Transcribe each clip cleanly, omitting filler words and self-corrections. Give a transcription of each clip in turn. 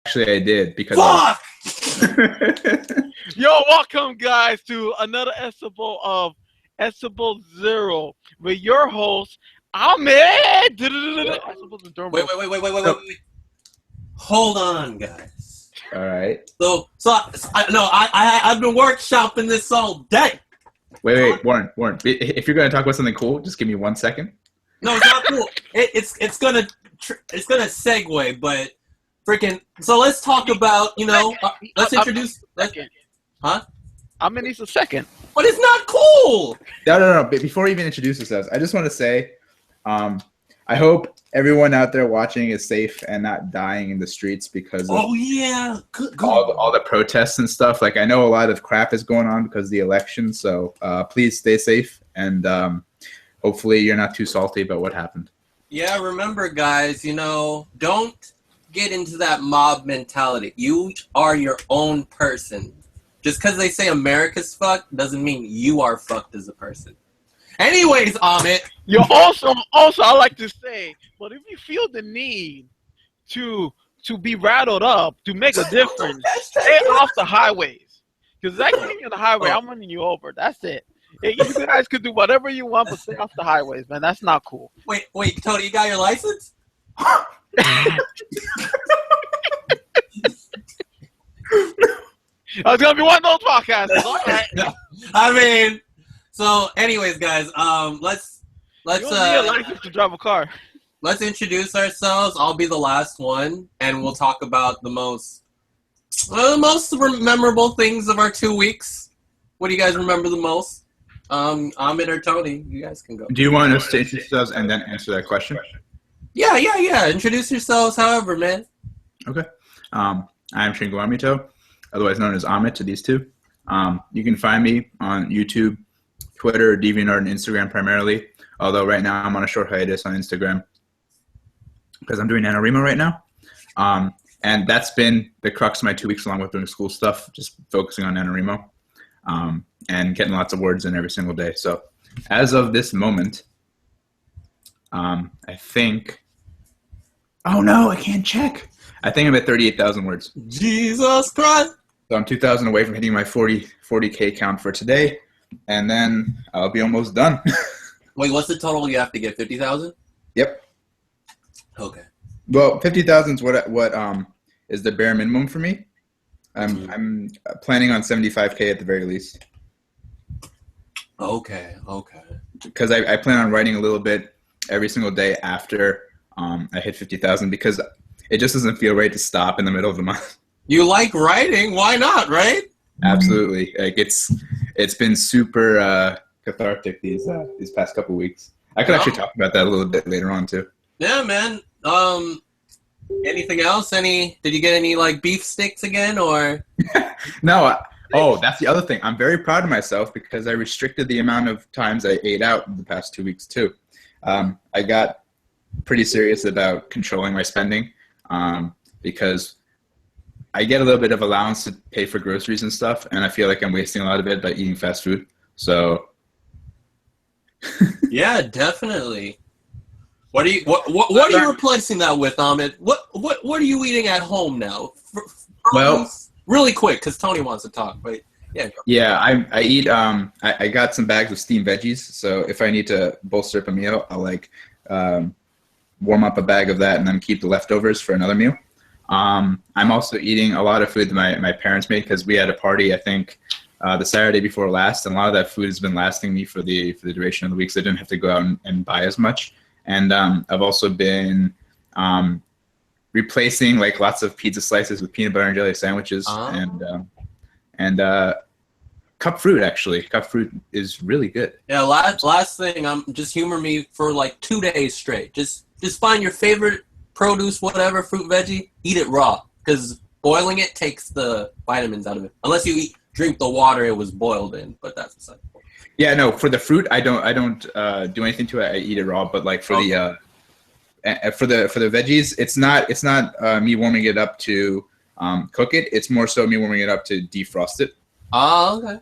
actually I did because. Fuck! Yo, welcome guys to another episode of Episode Zero with your host Ahmed. Wait. Hold on, guys. All right. I've been workshopping this all day. Wait, Warren. If you're gonna talk about something cool, just give me 1 second. No, it's not cool. It's gonna segue, but freaking. So let's talk about let's introduce. Huh? I'm gonna need a second. But it's not cool. No. Before we even introduce ourselves, I just want to say, I hope everyone out there watching is safe and not dying in the streets because of all the protests and stuff. Like I know a lot of crap is going on because of the election, so please stay safe and hopefully you're not too salty about what happened. Yeah, remember guys, don't get into that mob mentality. You are your own person. Just because they say America's fucked doesn't mean you are fucked as a person. Anyways, Amit. You also I like to say, but if you feel the need to be rattled up to make a difference, stay off the highways. Because that thing on the highway, I'm running you over. That's it. You guys could do whatever you want, but stay off the highways, man. That's not cool. Wait, Tony, you got your license? I was gonna be one of those podcasts. Okay. I mean, so anyways, guys, let's you don't need a license to drive a car. Let's introduce ourselves. I'll be the last one, and we'll talk about the most memorable things of our 2 weeks. What do you guys remember the most? Amit or Tony, you guys can go. Do you want us to introduce ourselves and then answer that question? Yeah. Introduce yourselves, however, man. Okay. I'm Shingo Amito, otherwise known as Amit to these two. You can find me on YouTube, Twitter, DeviantArt, and Instagram primarily. Although right now I'm on a short hiatus on Instagram because I'm doing NaNoWriMo right now. And that's been the crux of my 2 weeks along with doing school stuff, just focusing on NaNoWriMo and getting lots of words in every single day. So as of this moment, I think... Oh no, I can't check. I think I'm at 38,000 words. Jesus Christ! So I'm 2,000 away from hitting my 40K count for today, and then I'll be almost done. Wait, what's the total you have to get? 50,000? Yep. Okay. Well, 50,000 is what is the bare minimum for me. I'm planning on 75K at the very least. Okay. Because I plan on writing a little bit every single day after I hit 50,000 because it just doesn't feel right to stop in the middle of the month. You like writing? Why not, right? Absolutely. Like it's been super cathartic these past couple weeks. I could actually talk about that a little bit later on too. Yeah, man. Anything else? Did you get any like beef sticks again or? No. That's the other thing. I'm very proud of myself because I restricted the amount of times I ate out in the past 2 weeks too. I got pretty serious about controlling my spending because I get a little bit of allowance to pay for groceries and stuff, and I feel like I'm wasting a lot of it by eating fast food. So, yeah, definitely. What are you replacing that with, Amit? What are you eating at home now? Well, really quick, because Tony wants to talk. But yeah, I eat. I got some bags of steamed veggies, so if I need to bolster up a meal, I'll warm up a bag of that and then keep the leftovers for another meal. I'm also eating a lot of food that my parents made because we had a party, I think, the Saturday before last, and a lot of that food has been lasting me for the duration of the week, so I didn't have to go out and buy as much. And I've also been replacing like lots of pizza slices with peanut butter and jelly sandwiches and cup fruit. Actually, cup fruit is really good. Yeah. Last thing, just humor me for like 2 days straight. Just find your favorite produce, whatever, fruit, veggie, eat it raw because boiling it takes the vitamins out of it. Unless you drink the water it was boiled in, but that's the same. Yeah, no. For the fruit, I don't do anything to it. I eat it raw. But like for the veggies, it's not me warming it up to cook it. It's more so me warming it up to defrost it. Oh, okay.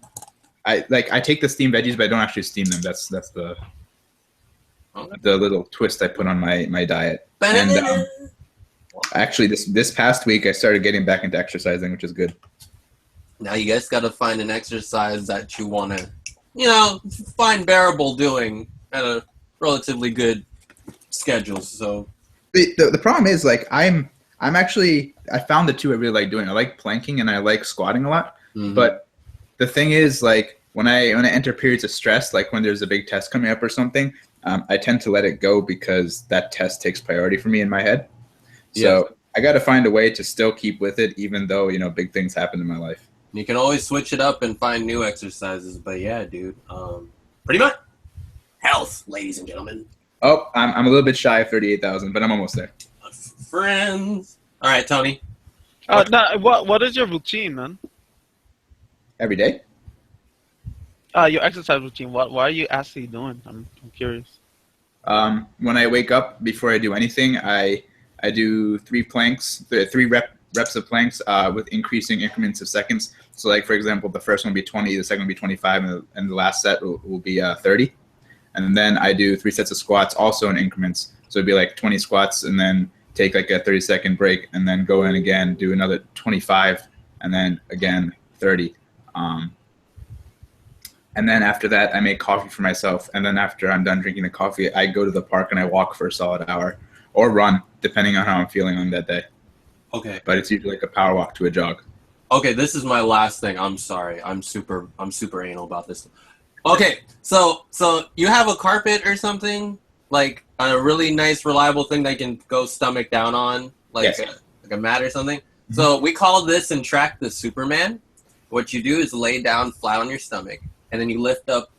I take the steamed veggies, but I don't actually steam them. That's the little twist I put on my diet. And Actually, this past week I started getting back into exercising, which is good. Now you guys got to find an exercise that you want to, find bearable doing at a relatively good schedule. So The problem is, like, I found the two I really like doing. I like planking and I like squatting a lot. Mhm. But the thing is, like, when I enter periods of stress, like when there's a big test coming up or something, I tend to let it go because that test takes priority for me in my head. So I got to find a way to still keep with it, even though, big things happen in my life. You can always switch it up and find new exercises. But yeah, dude, pretty much health, ladies and gentlemen. Oh, I'm a little bit shy of 38,000, but I'm almost there. Friends. All right, Tony. What is your routine, man? Every day? Your exercise routine. What are you actually doing? I'm curious. When I wake up, before I do anything, I do 3 planks, 3 reps of planks with increasing increments of seconds. So, like, for example, the first one will be 20, the second will be 25, and the last set will be 30. And then I do 3 sets of squats also in increments. So it'd be like 20 squats and then take like a 30-second break and then go in again, do another 25, and then again 30. And then after that, I make coffee for myself. And then after I'm done drinking the coffee, I go to the park and I walk for a solid hour or run, depending on how I'm feeling on that day. Okay. But it's usually like a power walk to a jog. Okay, this is my last thing. I'm sorry. I'm super anal about this. Okay, so you have a carpet or something, like a really nice, reliable thing that you can go stomach down on, like Yes. like a mat or something. Mm-hmm. So we call this in track the Superman. What you do is lay down flat on your stomach, and then you lift up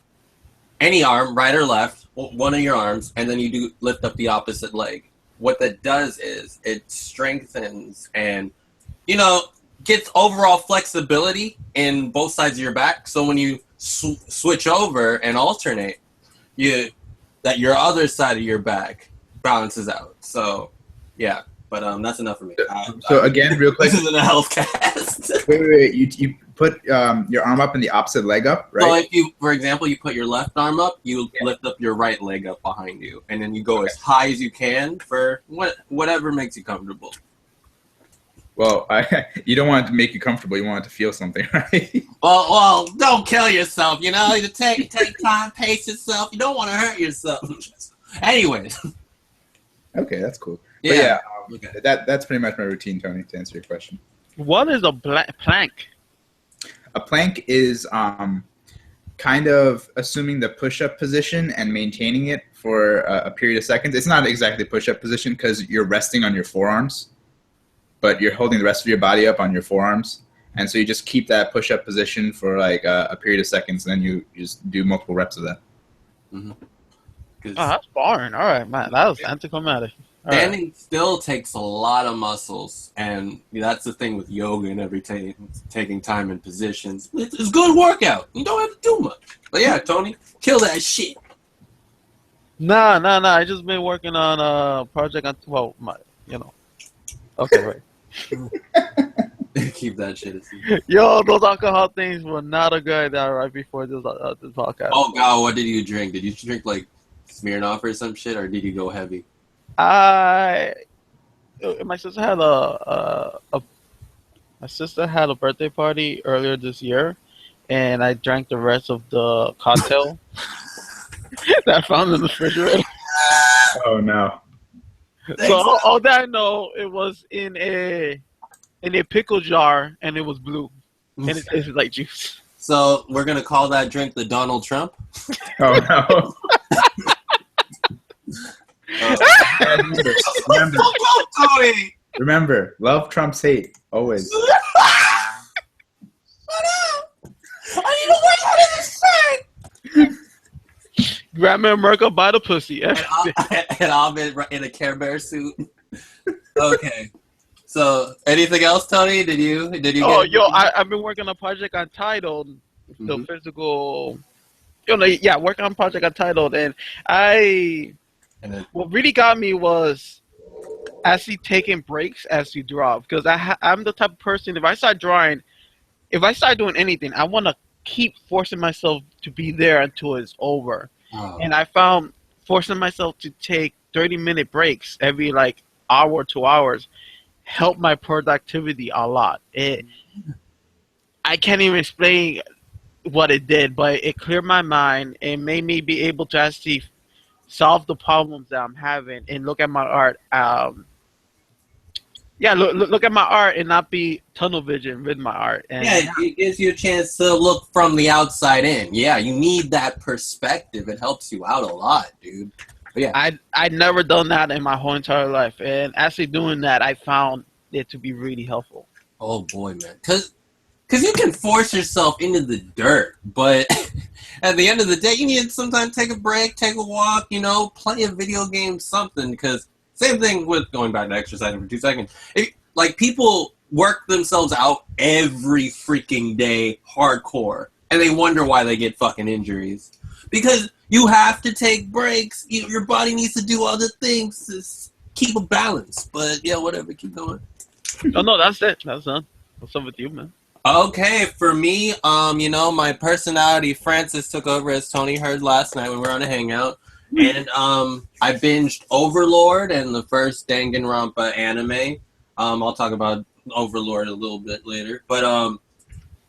any arm, right or left, one of your arms, and then you lift up the opposite leg. What that does is it strengthens and, gets overall flexibility in both sides of your back. So when you switch over and alternate, that your other side of your back balances out. So, yeah. But that's enough for me. So again, real quick. This isn't a health cast. Wait. You put your arm up and the opposite leg up, right? So if you, for example, you put your left arm up, you lift up your right leg up behind you, and then you go as high as you can for whatever makes you comfortable. Well, you don't want it to make you comfortable. You want it to feel something, right? Well, don't kill yourself. You take time, pace yourself. You don't want to hurt yourself. Anyways. Okay, that's cool. Yeah. But yeah, that's pretty much my routine, Tony, to answer your question. What is a plank? A plank is kind of assuming the push-up position and maintaining it for a period of seconds. It's not exactly push-up position because you're resting on your forearms, but you're holding the rest of your body up on your forearms. And so you just keep that push-up position for like a period of seconds, and then you just do multiple reps of that. Mm-hmm. Oh, that's boring. All right, man. That was anticlimactic. Standing still takes a lot of muscles, and that's the thing with yoga and everything, taking time and positions. It's a good workout. You don't have to do much. But yeah, Tony, kill that shit. Nah. I just been working on a project on, Okay, right. Keep that shit. Aside. Yo, those alcohol things were not a good idea right before this podcast. Oh God, what did you drink? Did you drink like Smirnoff or some shit, or did you go heavy? My sister had a birthday party earlier this year, and I drank the rest of the cocktail that I found in the refrigerator. Oh no! So all that I know, it was in a pickle jar, and it was blue, and it tasted like juice. So we're gonna call that drink the Donald Trump. Oh no! Remember, love trumps hate, always. Shut up! I need to wait out of this shirt! Grab me America by the pussy. And I'll be in a Care Bear suit. Okay. So, anything else, Tony? Did you? I've been working on a project Untitled, the physical. Working on a project Untitled, and what really got me was actually taking breaks as you draw, because I'm the type of person, if I start doing anything, I want to keep forcing myself to be there until it's over. Oh. And I found forcing myself to take 30-minute breaks every hour, 2 hours, helped my productivity a lot. I can't even explain what it did, but it cleared my mind and made me be able to actually solve the problems that I'm having and look at my art. Look at my art and not be tunnel vision with my art. And yeah, it gives you a chance to look from the outside in. Yeah, you need that perspective. It helps you out a lot, dude. But yeah, I'd never done that in my whole entire life, and actually doing that, I found it to be really helpful. oh boy, man, because you can force yourself into the dirt, but at the end of the day, you need to sometimes take a break, take a walk, play a video game, something. Because same thing with going back to exercising for 2 seconds. Like, people work themselves out every freaking day, hardcore, and they wonder why they get fucking injuries. Because you have to take breaks. Your body needs to do other things to keep a balance. But yeah, whatever, keep going. Oh no, that's it. That's done. What's up with you, man? Okay, for me, my personality, Francis, took over, as Tony heard last night when we were on a hangout. And I binged Overlord and the first Danganronpa anime. I'll talk about Overlord a little bit later. But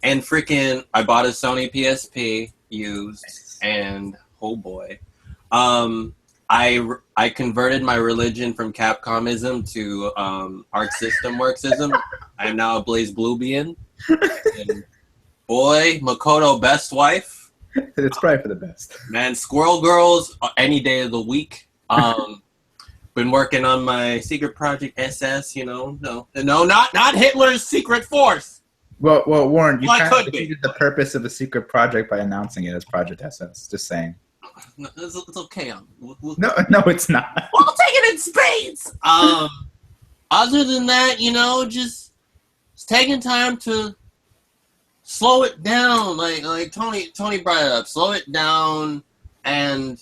and freaking, I bought a Sony PSP used, and oh boy, I converted my religion from Capcomism to Arc System Worksism. I am now a Blaze Bluebean. And boy, Makoto, best wife. It's probably for the best. Man, Squirrel Girls any day of the week. Been working on my secret project SS. No, not Hitler's secret force. Well, Warren, you Well, kind of defeated the purpose of a secret project by announcing it as Project SS. Just saying. No, it's okay. No, it's not. We'll take it in spades. Other than that, just taking time to slow it down, like Tony brought it up. Slow it down and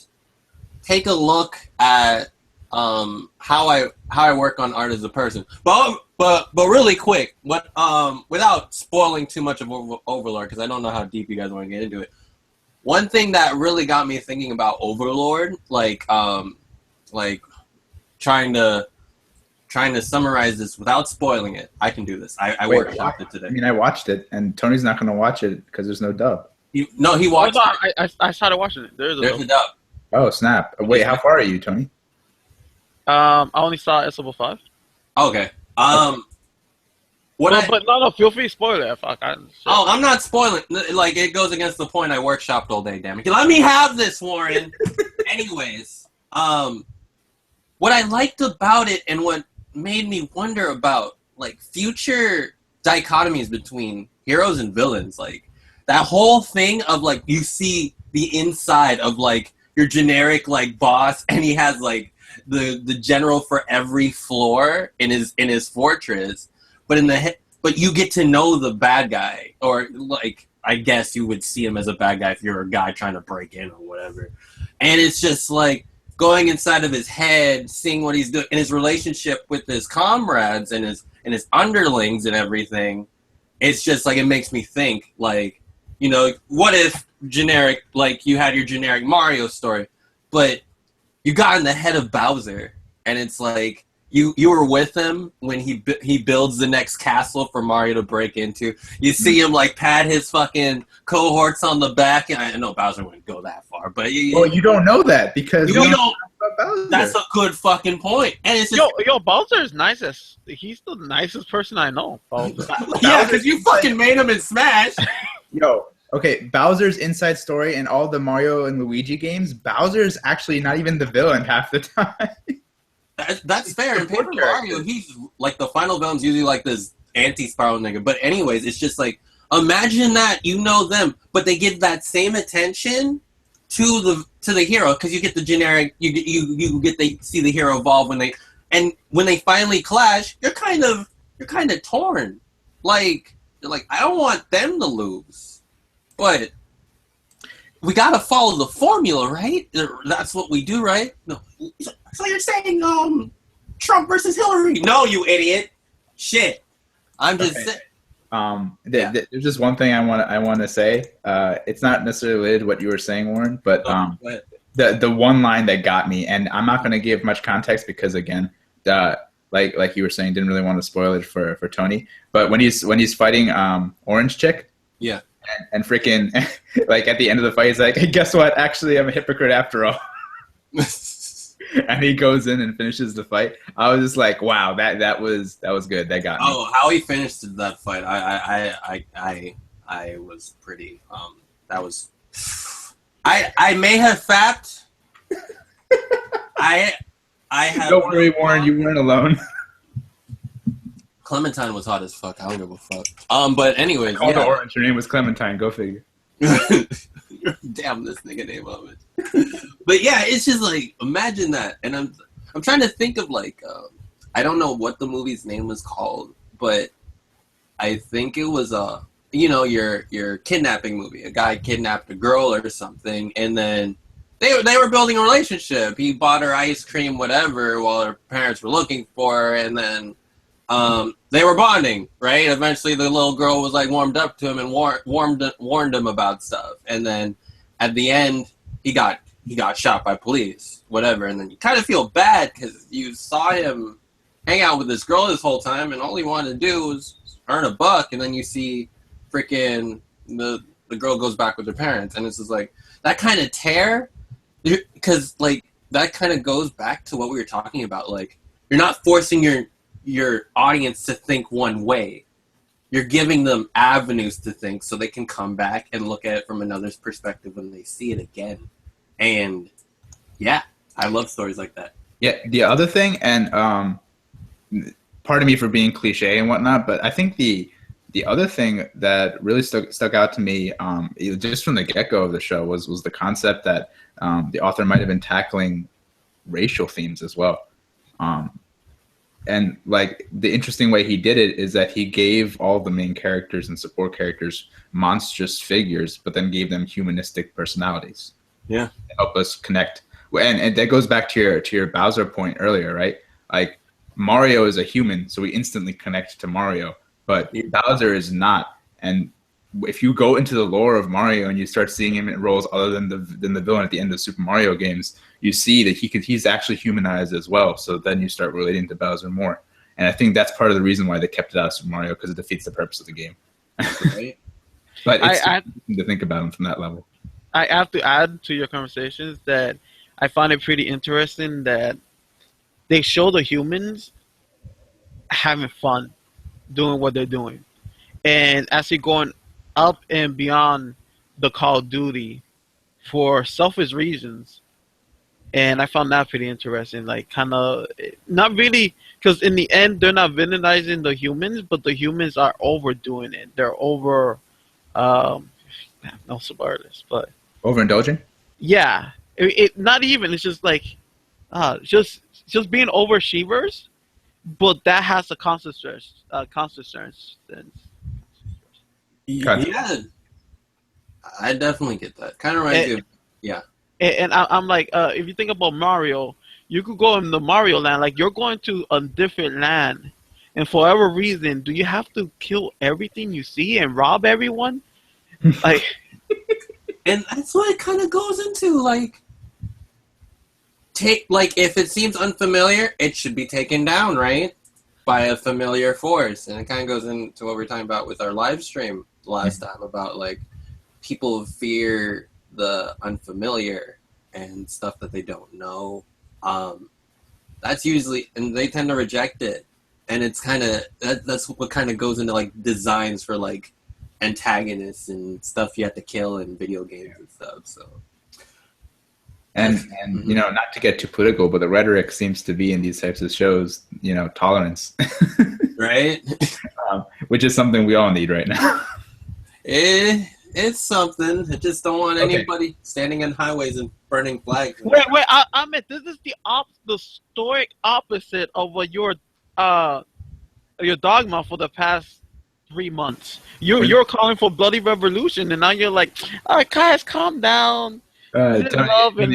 take a look at how I work on art as a person. But really quick, without spoiling too much of Overlord, because I don't know how deep you guys want to get into it. One thing that really got me thinking about Overlord, like trying to summarize this without spoiling it. I can do this. I workshopped it today. I mean, I watched it, and Tony's not going to watch it because there's no dub. He watched it. I started watching it. There's a dub. Oh, snap. Wait, how far are you, Tony? I only saw S level 5. Okay. Feel free to spoil it. Fuck. I'm not spoiling. Like, it goes against the point. I workshopped all day, damn it. Let me have this, Warren. Anyways, what I liked about it and what made me wonder about, like, future dichotomies between heroes and villains, like, that whole thing of, like, you see the inside of, like, your generic, like, boss, and he has, like, the general for every floor in his fortress, but you get to know the bad guy, or, like, I guess you would see him as a bad guy if you're a guy trying to break in or whatever. And it's just, like, going inside of his head, seeing what he's doing, and his relationship with his comrades and his underlings and everything. It's just, like, it makes me think, like, what if generic, like, you had your generic Mario story, but you got in the head of Bowser, and it's like, you were with him when he builds the next castle for Mario to break into. You see him, like, pat his fucking cohorts on the back, and I know Bowser wouldn't go that far, but you don't know that because you don't. That's a good fucking point. And it's just, yo, Bowser is nicest. He's the nicest person I know. Bowser. Yeah, because you fucking made him in Smash. Yo. Okay, Bowser's inside story in all the Mario and Luigi games, Bowser's actually not even the villain half the time. That's fair. In Paper Mario, he's like, the final villain's usually like this anti-spiral nigga. But anyways, it's just like, imagine that them, but they give that same attention to the hero, because you get the generic, you get to see the hero evolve when they finally clash. You're kind of torn. Like, you're like, I don't want them to lose. But we gotta follow the formula, right? That's what we do, right? No. So you're saying Trump versus Hillary? No, you idiot! Shit. I'm just saying. There's just one thing I want to say. It's not necessarily related to what you were saying, Warren, but the one line that got me, and I'm not going to give much context because, again, like you were saying, didn't really want to spoil it for Tony. But when he's fighting Orange Chick, Yeah. and freaking like at the end of the fight, he's like, hey, guess what? Actually, I'm a hypocrite after all. And he goes in and finishes the fight. I was just like, wow, that was good. That got me. Oh, how he finished that fight! I was pretty. That was. I may have fapped. I have. Don't worry, Warren. You weren't alone. Clementine was hot as fuck. I don't give a fuck. But anyways, Called her Orange. Her name was Clementine. Go figure. Damn, this nigga name of it. But yeah, it's just like, imagine that. And I'm trying to think of like, I don't know what the movie's name was called, but I think it was your kidnapping movie. A guy kidnapped a girl or something, and then they were building a relationship. He bought her ice cream, whatever, while her parents were looking for her, and then they were bonding, right? Eventually, the little girl was like warmed up to him and warned him about stuff. And then at the end, he got shot by police, whatever. And then you kind of feel bad because you saw him hang out with this girl this whole time, and all he wanted to do was earn a buck. And then you see freaking the girl goes back with her parents, and it's just like that kind of tear, because like that kind of goes back to what we were talking about. Like, you're not forcing your audience to think one way. You're giving them avenues to think so they can come back and look at it from another's perspective when they see it again. And yeah, I love stories like that. Yeah, the other thing, and pardon me for being cliche and whatnot, but I think the other thing that really stuck out to me, just from the get-go of the show, was the concept that the author might have been tackling racial themes as well. And like the interesting way he did it is that he gave all the main characters and support characters monstrous figures, but then gave them humanistic personalities. Yeah, to help us connect. And that goes back to your Bowser point earlier, right? Like, Mario is a human, so we instantly connect to Mario, but Bowser is not. And if you go into the lore of Mario and you start seeing him in roles other than the villain at the end of Super Mario games, you see that he's actually humanized as well. So then you start relating to Bowser more. And I think that's part of the reason why they kept it out of Super Mario, because it defeats the purpose of the game. Right? But it's interesting to think about him from that level. I have to add to your conversations that I find it pretty interesting that they show the humans having fun doing what they're doing. And as you're going up and beyond the Call of Duty for selfish reasons. And I found that pretty interesting. Like, kind of, not really, because in the end, they're not villainizing the humans, but the humans are overdoing it. They're over, no subordinates, but overindulging. Yeah, it not even. It's just like, just being overachievers, but that has a consequence. Yeah, I definitely get that. Kind of right. Yeah. And I'm like, if you think about Mario, you could go in the Mario land, like you're going to a different land, and for whatever reason, do you have to kill everything you see and rob everyone? Like, and that's what it kind of goes into. Like, if it seems unfamiliar, it should be taken down, right, by a familiar force. And it kind of goes into what we were talking about with our live stream last time about like people fear the unfamiliar and stuff that they don't know. That's usually, and they tend to reject it. And it's kind of, that's what kind of goes into like designs for like antagonists and stuff you have to kill in video games and stuff. So, and you know, not to get too political, but the rhetoric seems to be in these types of shows, you know, tolerance, right? Which is something we all need right now. It's something. I just don't want anybody standing on highways and burning flags. Wait, I mean, this is the stoic opposite of what your dogma for the past 3 months. You're calling for bloody revolution, and now you're like, all right, guys, calm down. Tony,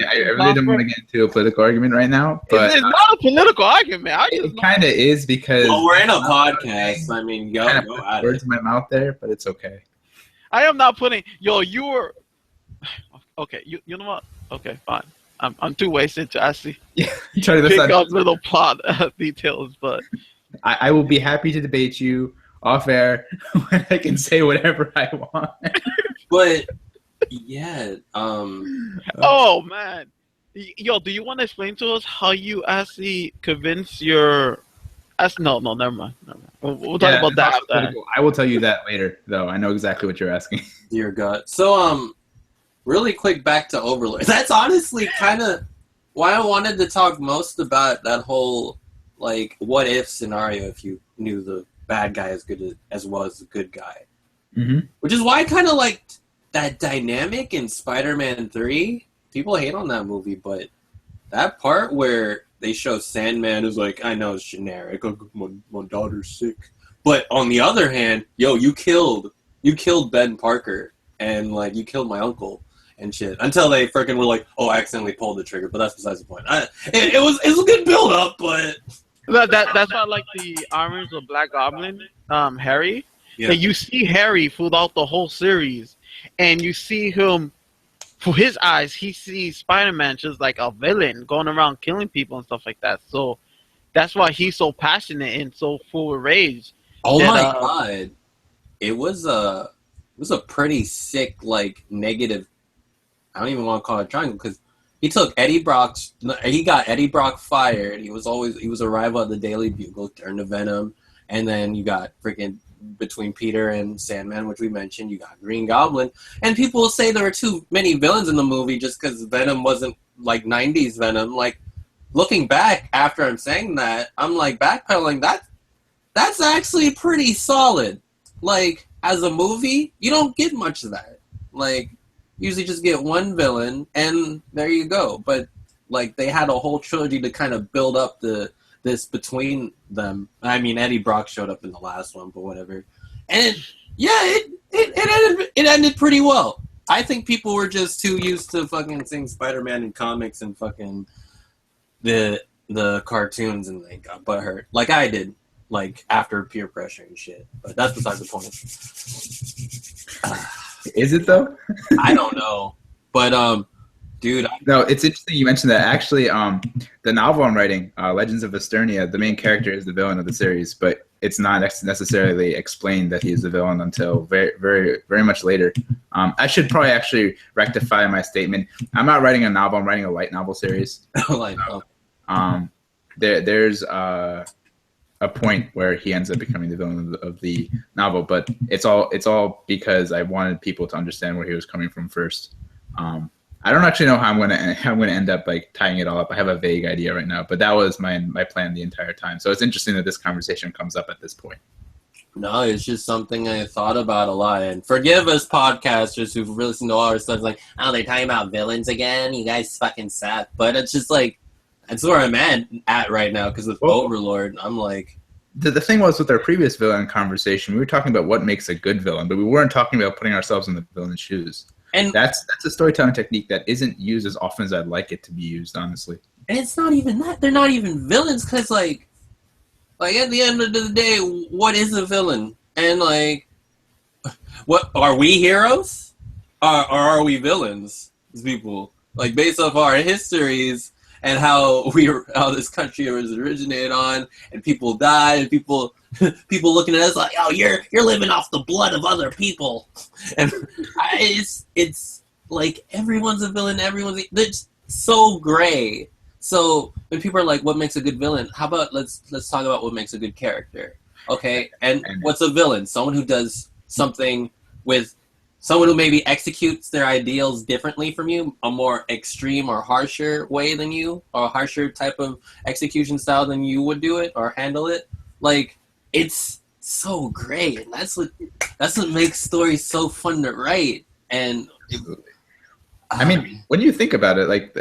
I really don't want to get into a political argument right now, but it's not a political argument. It kind of is, because we're in a podcast. I mean, go at words in my mouth there, but it's okay. I am not putting you were okay. You know what? Okay, fine. I'm too wasted to actually Yeah, Charlie, that's pick not. up little plot details, but I will be happy to debate you off air when I can say whatever I want. But yeah, oh man, yo, do you want to explain to us how you actually convince your? No, never mind. We'll talk about that after. Political. I will tell you that later, though. I know exactly what you're asking. dear God. So really quick back to Overlord. That's honestly kind of why I wanted to talk most about that whole like what if scenario if you knew the bad guy as well as the good guy. Mm-hmm. Which is why I kind of liked that dynamic in Spider-Man 3. People hate on that movie, but that part where they show Sandman is like, I know it's generic. My daughter's sick. But on the other hand, yo, you killed Ben Parker and like you killed my uncle and shit. Until they freaking were like, oh, I accidentally pulled the trigger. But that's besides the point. It was a good build up, but that's why I like the Armies of Black Goblin, Harry. yeah. That you see Harry throughout the whole series, and you see him. For his eyes, he sees Spider-Man just like a villain going around killing people and stuff like that. So that's why he's so passionate and so full of rage. Oh my God. It was a pretty sick, like, negative, I don't even want to call it triangle, because he got Eddie Brock fired. He was a rival at the Daily Bugle, turned to Venom, and then you got freaking between Peter and Sandman, which we mentioned, you got Green Goblin, and people will say there were too many villains in the movie just because Venom wasn't like 90s Venom. Like, looking back after I'm saying that, I'm like backpedaling, that's actually pretty solid. Like, as a movie, you don't get much of that. Like, usually just get one villain, and there you go. But, like, they had a whole trilogy to kind of build up this between them. I mean, Eddie Brock showed up in the last one, but whatever. And yeah, it ended pretty well. I think people were just too used to fucking seeing Spider-Man in comics and fucking the cartoons, and they got butthurt like I did, like after peer pressure and shit. But that's besides the point. Is it though? I don't know, but dude. No, it's interesting you mentioned that. Actually, the novel I'm writing, Legends of Esternia, the main character is the villain of the series, but it's not necessarily explained that he's the villain until very, very, very much later. I should probably actually rectify my statement. I'm not writing a novel. I'm writing a light novel series. There's a point where he ends up becoming the villain of the novel, but it's all because I wanted people to understand where he was coming from first. I don't actually know how I'm gonna end up like tying it all up. I have a vague idea right now, but that was my plan the entire time. So it's interesting that this conversation comes up at this point. No, it's just something I thought about a lot. And forgive us podcasters who've listened to all our stuff like, oh, they're talking about villains again. You guys fucking suck. But it's just like, that's where I'm at right now, because with Overlord, I'm like... The thing was, with our previous villain conversation, we were talking about what makes a good villain, but we weren't talking about putting ourselves in the villain's shoes. And that's a storytelling technique that isn't used as often as I'd like it to be used, honestly. And it's not even that. They're not even villains, because, like at the end of the day, what is a villain? And, like, what are we heroes? Or are we villains, as people? Like, based off our histories and how this country was originated on, and people died, and people looking at us like, oh, you're living off the blood of other people, and it's like everyone's a villain. It's so gray. So when people are like, what makes a good villain? How about let's talk about what makes a good character? Okay, and what's a villain? Someone who does something with someone who maybe executes their ideals differently from you, a more extreme or harsher way than you, or a harsher type of execution style than you would do it or handle it. Like, it's so great, and that's what makes stories so fun to write. And I mean, when you think about it, like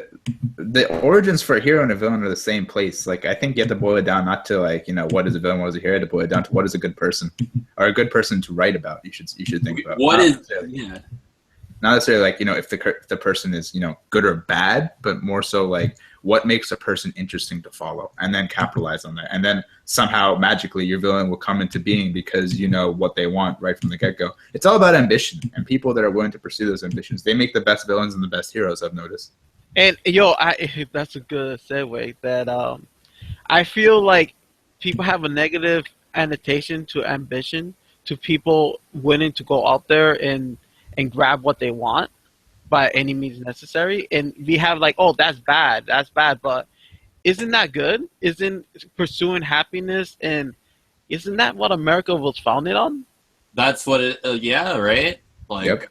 the origins for a hero and a villain are the same place. Like, I think you have to boil it down not to like, what is a villain, what is a hero, to boil it down to what is a good person, or a good person to write about. You should think about not necessarily like, if the person is, good or bad, but more so like what makes a person interesting to follow, and then capitalize on that. And then somehow magically your villain will come into being because you know what they want right from the get-go. It's all about ambition, and people that are willing to pursue those ambitions, they make the best villains and the best heroes, I've noticed. And yo, that's a good segue. That I feel like people have a negative annotation to ambition, to people willing to go out there and grab what they want by any means necessary. And we have like, oh, that's bad. But isn't that good? Isn't pursuing happiness, and isn't that what America was founded on? That's what it. Yeah, right. Like Yep.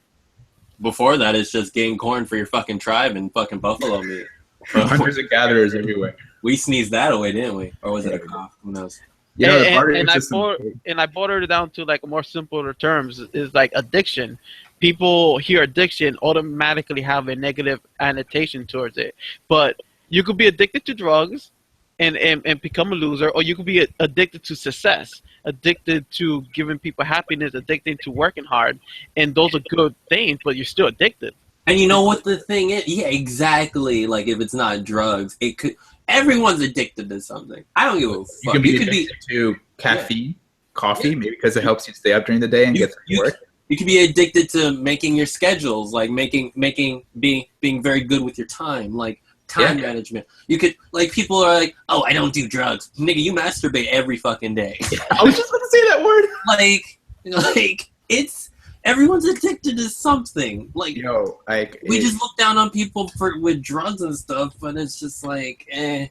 before that, it's just getting corn for your fucking tribe and fucking buffalo meat. Hunters and gatherers everywhere. We sneezed that away, didn't we? Or was it a cough? Who knows? You know, the and, barter and I system- brought and I boiled it down to like more simpler terms is like addiction. People hear addiction automatically have a negative annotation towards it, but you could be addicted to drugs and become a loser, or you could be addicted to success, addicted to giving people happiness, addicted to working hard, and those are good things, but you're still addicted. And you know what the thing is? Yeah, exactly. Like if it's not drugs, it could. Everyone's addicted to something. I don't give a fuck. You can be addicted to caffeine, coffee, maybe because it helps you stay up during the day and get to work. You could be addicted to making your schedules, like being very good with your time, like time management. You could, like, people are like, oh, I don't do drugs. Nigga, you masturbate every fucking day. I was just going to say that word. like it's everyone's addicted to something. Like, Yo, like we just look down on people with drugs and stuff, but it's just like, eh.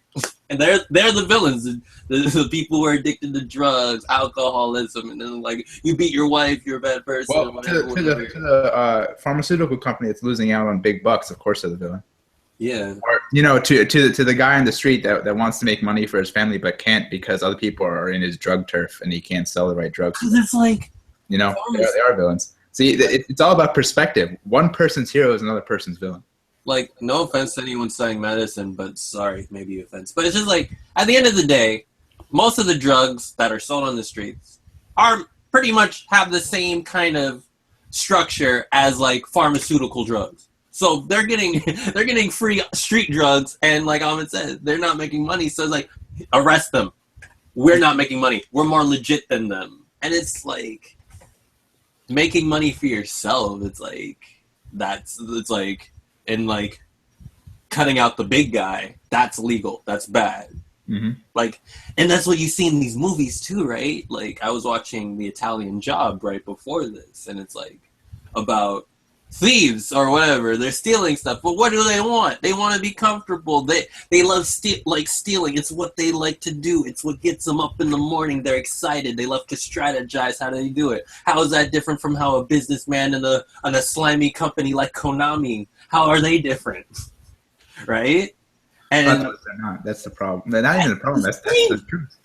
And they're the villains, the people who are addicted to drugs, alcoholism, and then like you beat your wife, you're a bad person. Well, whatever, to the pharmaceutical company that's losing out on big bucks, of course they're the villain. Yeah. Or, you know, to the guy on the street that wants to make money for his family but can't because other people are in his drug turf and he can't sell the right drugs. Because it's like, You know, they are villains. See, it's all about perspective. One person's hero is another person's villain. like, no offense to anyone selling medicine, but sorry, maybe offense. But it's just like, at the end of the day, most of the drugs that are sold on the streets are pretty much have the same kind of structure as like pharmaceutical drugs. So they're getting free street drugs, and like Ahmed said, they're not making money. So it's like, arrest them. We're not making money. We're more legit than them. And it's like making money for yourself. It's like and like cutting out the big guy. That's legal. That's bad. Mm-hmm. Like, and that's what you see in these movies too, right? Like, I was watching The Italian Job right before this, and it's like about thieves or whatever. They're stealing stuff, but what do they want? They want to be comfortable. They love stealing. It's what they like to do. It's what gets them up in the morning. They're excited. They love to strategize how they do it. How is that different from how a businessman in a slimy company like Konami? How are they different? Right? And No, they're not. That's the problem. They're not even the problem. That's the truth.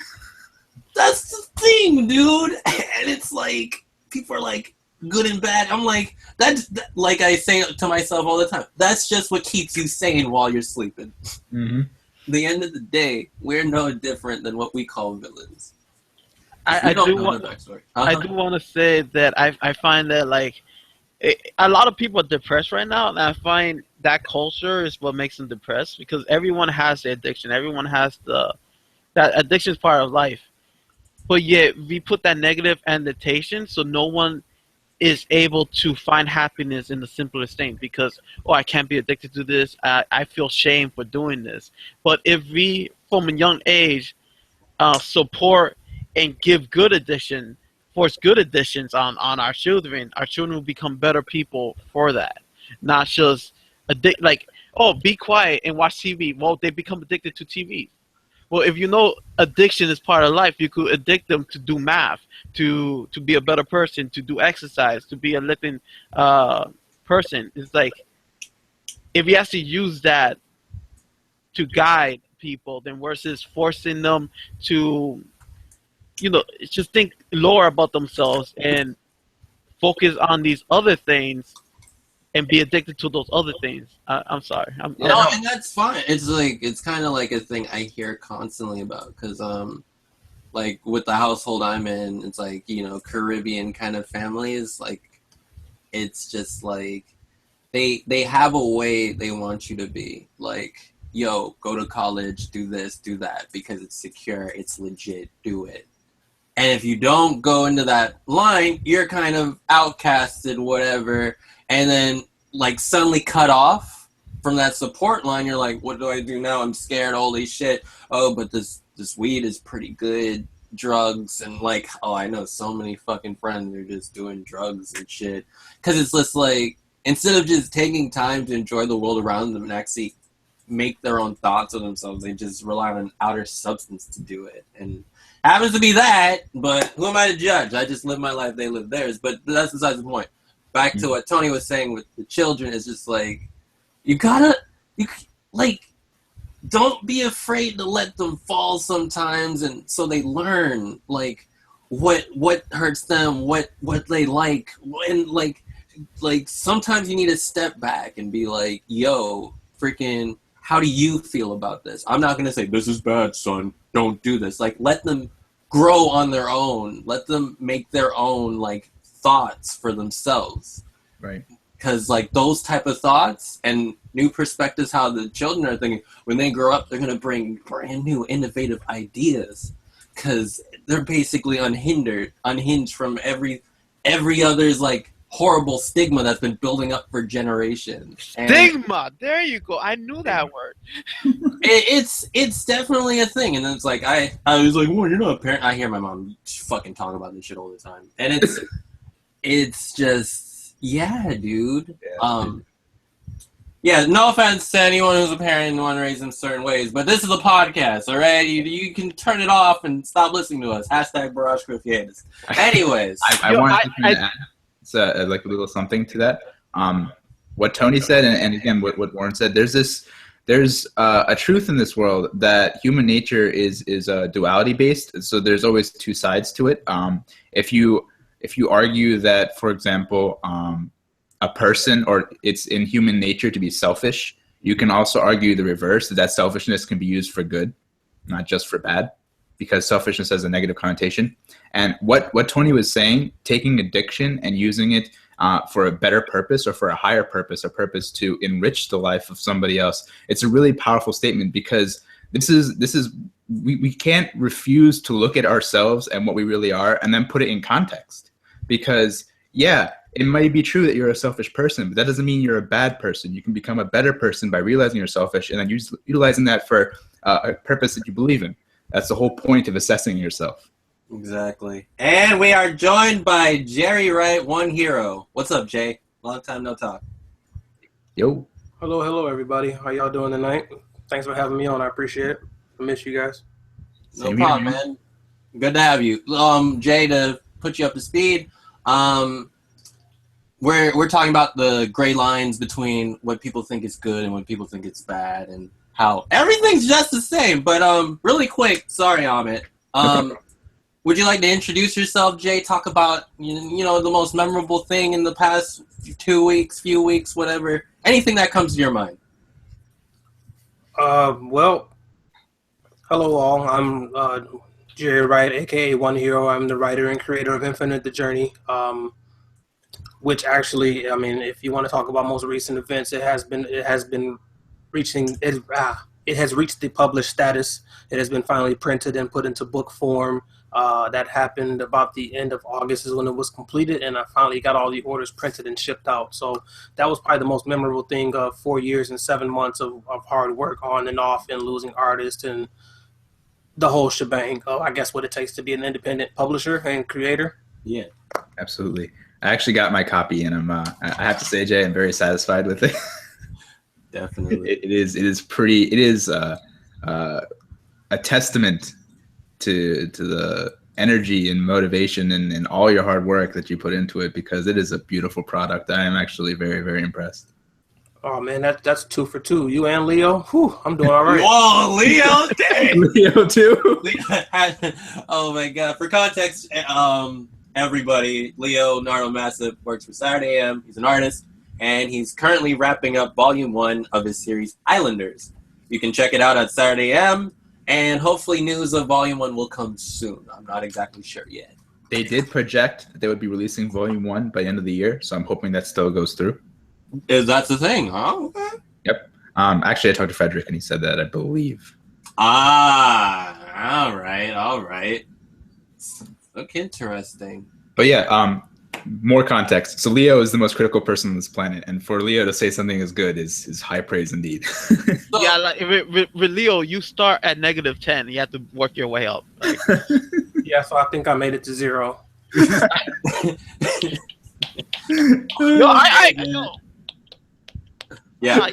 that's the thing, dude. And it's like, people are like, good and bad. I'm like, like I say to myself all the time, that's just what keeps you sane while you're sleeping. Mm-hmm. At the end of the day, we're no different than what we call villains. I do want to say that I find that like a lot of people are depressed right now, and I find that culture is what makes them depressed, because everyone has the addiction. Everyone has that addiction is part of life, but yet we put that negative annotation so no one is able to find happiness in the simplest thing, because, oh, I can't be addicted to this. I feel shame for doing this. But if we, from a young age, support and give force good additions on our children will become better people for that. Not just like, oh, be quiet and watch TV. Well, they become addicted to TV. Well, if you know addiction is part of life, you could addict them to do math, to be a better person, to do exercise, to be a living person. It's like, if you actually use that to guide people, then versus forcing them to, just think lower about themselves and focus on these other things and be addicted to those other things. I'm sorry. No, and that's fine. It's like, it's kind of like a thing I hear constantly about, because like with the household I'm in, it's like, Caribbean kind of families, like, it's just like they have a way they want you to be. Like, yo, go to college, do this, do that, because it's secure, it's legit, do it. And if you don't go into that line, you're kind of outcasted, whatever, and then like suddenly cut off from that support line, you're like, what do I do now? I'm scared. Holy shit. Oh, but this weed is pretty good. Drugs and like, oh, I know so many fucking friends who are just doing drugs and shit. Because it's just like, instead of just taking time to enjoy the world around them and actually make their own thoughts of themselves, they just rely on an outer substance to do it. And happens to be that, but who am I to judge? I just live my life, they live theirs. But that's besides the point. Back to what Tony was saying with the children, is just like, don't be afraid to let them fall sometimes, and so they learn like what hurts them, what they like, and like sometimes you need to step back and be like, yo, freaking, how do you feel about this? I'm not gonna say this is bad, son, don't do this. Like, let them grow on their own. Let them make their own like thoughts for themselves. Right. Because like those type of thoughts and new perspectives, how the children are thinking, when they grow up, they're gonna bring brand new, innovative ideas. Because they're basically unhinged from every other's like horrible stigma that's been building up for generations. And Stigma. There you go. I knew that word. it's definitely a thing. And it's like I was like, well, you're not a parent. I hear my mom fucking talk about this shit all the time, and it's just. Yeah, dude. Yeah, no offense to anyone who's a parent and want to raise in certain ways, but this is a podcast, all right? You can turn it off and stop listening to us. Hashtag Barrage Griffiths. Anyways. I wanted to add like a little something to that. What Tony said, and again, what Warren said, there's a truth in this world that human nature is duality based, so there's always two sides to it. If you argue that, for example, a person, or it's in human nature to be selfish, you can also argue the reverse, that selfishness can be used for good, not just for bad, because selfishness has a negative connotation. And what Tony was saying, taking addiction and using it for a better purpose or for a higher purpose, a purpose to enrich the life of somebody else, it's a really powerful statement, because we can't refuse to look at ourselves and what we really are and then put it in context. Because, yeah, it might be true that you're a selfish person, but that doesn't mean you're a bad person. You can become a better person by realizing you're selfish and then utilizing that for a purpose that you believe in. That's the whole point of assessing yourself. Exactly. And we are joined by Jerry Wright, one hero. What's up, Jay? Long time no talk. Yo. Hello, everybody. How y'all doing tonight? Thanks for having me on. I appreciate it. I miss you guys. No problem, man. Good to have you. Jay, to put you up to speed, we're talking about the gray lines between what people think is good and what people think is bad, and how everything's just the same. But really quick, sorry, Amit. Would you like to introduce yourself, Jay? Talk about you know the most memorable thing in the past few weeks, whatever, anything that comes to your mind. Well, hello all. I'm Jerry Wright, aka One Hero. I'm the writer and creator of Infinite the Journey, which actually, I mean, if you want to talk about most recent events, it has reached the published status. It has been finally printed and put into book form. That happened about the end of August is when it was completed, and I finally got all the orders printed and shipped out. So that was probably the most memorable thing of 4 years and 7 months of hard work on and off, and losing artists and the whole shebang. I guess what it takes to be an independent publisher and creator. Yeah, absolutely. I actually got my copy, and I have to say, Jay, I'm very satisfied with it. Definitely. It is a testament to the energy and motivation and all your hard work that you put into it, because it is a beautiful product. I am actually very, very impressed. Oh man, that's 2 for 2. You and Leo, whew, I'm doing all right. Whoa, Leo, dang. Leo too. Oh my God! For context, everybody, Leo Nardo Massive works for Saturday AM. He's an artist, and he's currently wrapping up Volume 1 of his series Islanders. You can check it out at Saturday AM, and hopefully news of Volume 1 will come soon. I'm not exactly sure yet. They did project that they would be releasing Volume 1 by the end of the year, so I'm hoping that still goes through. Is that the thing, huh? Okay. Yep. Actually, I talked to Frederick, and he said that, I believe. Ah, all right. Look interesting. But yeah, more context. So Leo is the most critical person on this planet, and for Leo to say something is good is high praise indeed. Yeah, like with Leo, you start at -10. You have to work your way up. Like, Yeah, so I think I made it to 0. Yeah.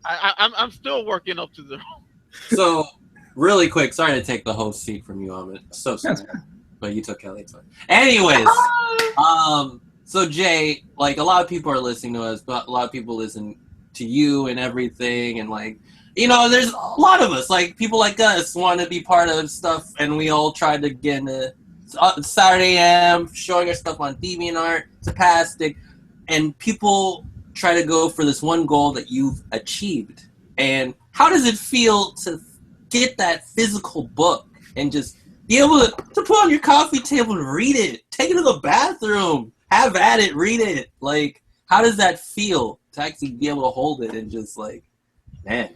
I'm still working up to 0. So, really quick, sorry to take the host seat from you, Amit. So sorry. But you took Kelly. Anyways, so Jay, like a lot of people are listening to us, but a lot of people listen to you and everything, and like, you know, there's a lot of us, like people like us want to be part of stuff, and we all try to get into Saturday AM, showing our stuff on DeviantArt, Tapastic, and people try to go for this one goal that you've achieved. And how does it feel to get that physical book and just be able to put on your coffee table and read it, take it to the bathroom, have at it, read it? Like, how does that feel to actually be able to hold it and just like, man?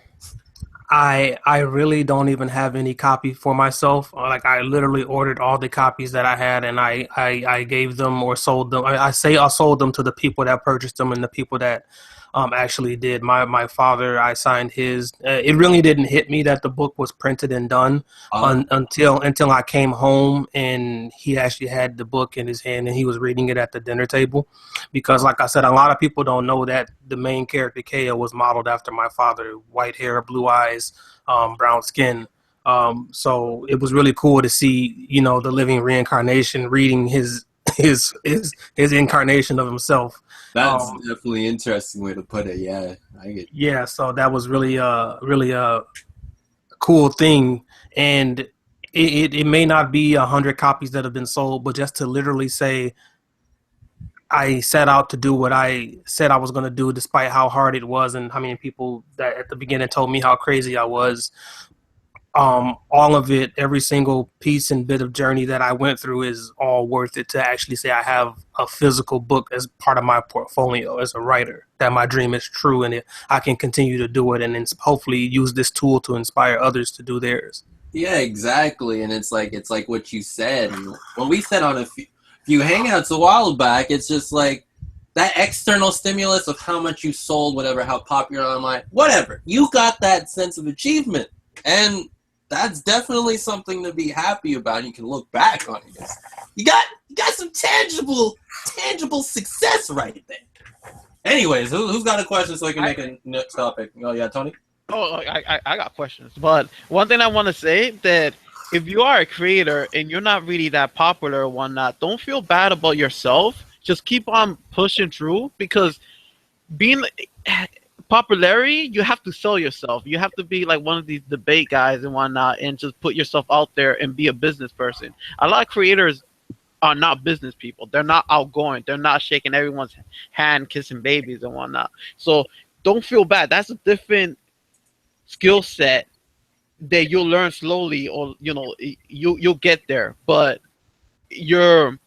I really don't even have any copy for myself. Like I literally ordered all the copies that I had, and I gave them or sold them. I sold them to the people that purchased them and the people that actually did. My father, I signed his. It really didn't hit me that the book was printed and done until I came home and he actually had the book in his hand and he was reading it at the dinner table. Because like I said, a lot of people don't know that the main character Kea was modeled after my father. White hair, blue eyes, brown skin. So it was really cool to see, you know, the living reincarnation reading his incarnation of himself. That's definitely an interesting way to put it. Yeah, I get. Yeah, so that was really a cool thing, and it may not be 100 copies that have been sold, but just to literally say I set out to do what I said I was going to do, despite how hard it was, and how many people that at the beginning told me how crazy I was. All of it, every single piece and bit of journey that I went through is all worth it to actually say I have a physical book as part of my portfolio as a writer, that my dream is true and I can continue to do it and hopefully use this tool to inspire others to do theirs. Yeah, exactly. And it's like what you said. And when we said on a few hangouts a while back, it's just like that external stimulus of how much you sold, whatever, how popular online, whatever. You got that sense of achievement. And that's definitely something to be happy about. You can look back on it. You got some tangible success right there. Anyways, who's got a question so I can make a next topic? Oh yeah, Tony. Oh, I got questions. But one thing I want to say that if you are a creator and you're not really that popular or whatnot, don't feel bad about yourself. Just keep on pushing through, because being popularity, you have to sell yourself. You have to be like one of these debate guys and whatnot and just put yourself out there and be a business person. A lot of creators are not business people. They're not outgoing. They're not shaking everyone's hand, kissing babies and whatnot. So don't feel bad. That's a different skill set that you'll learn slowly, or you know, you'll get there. But your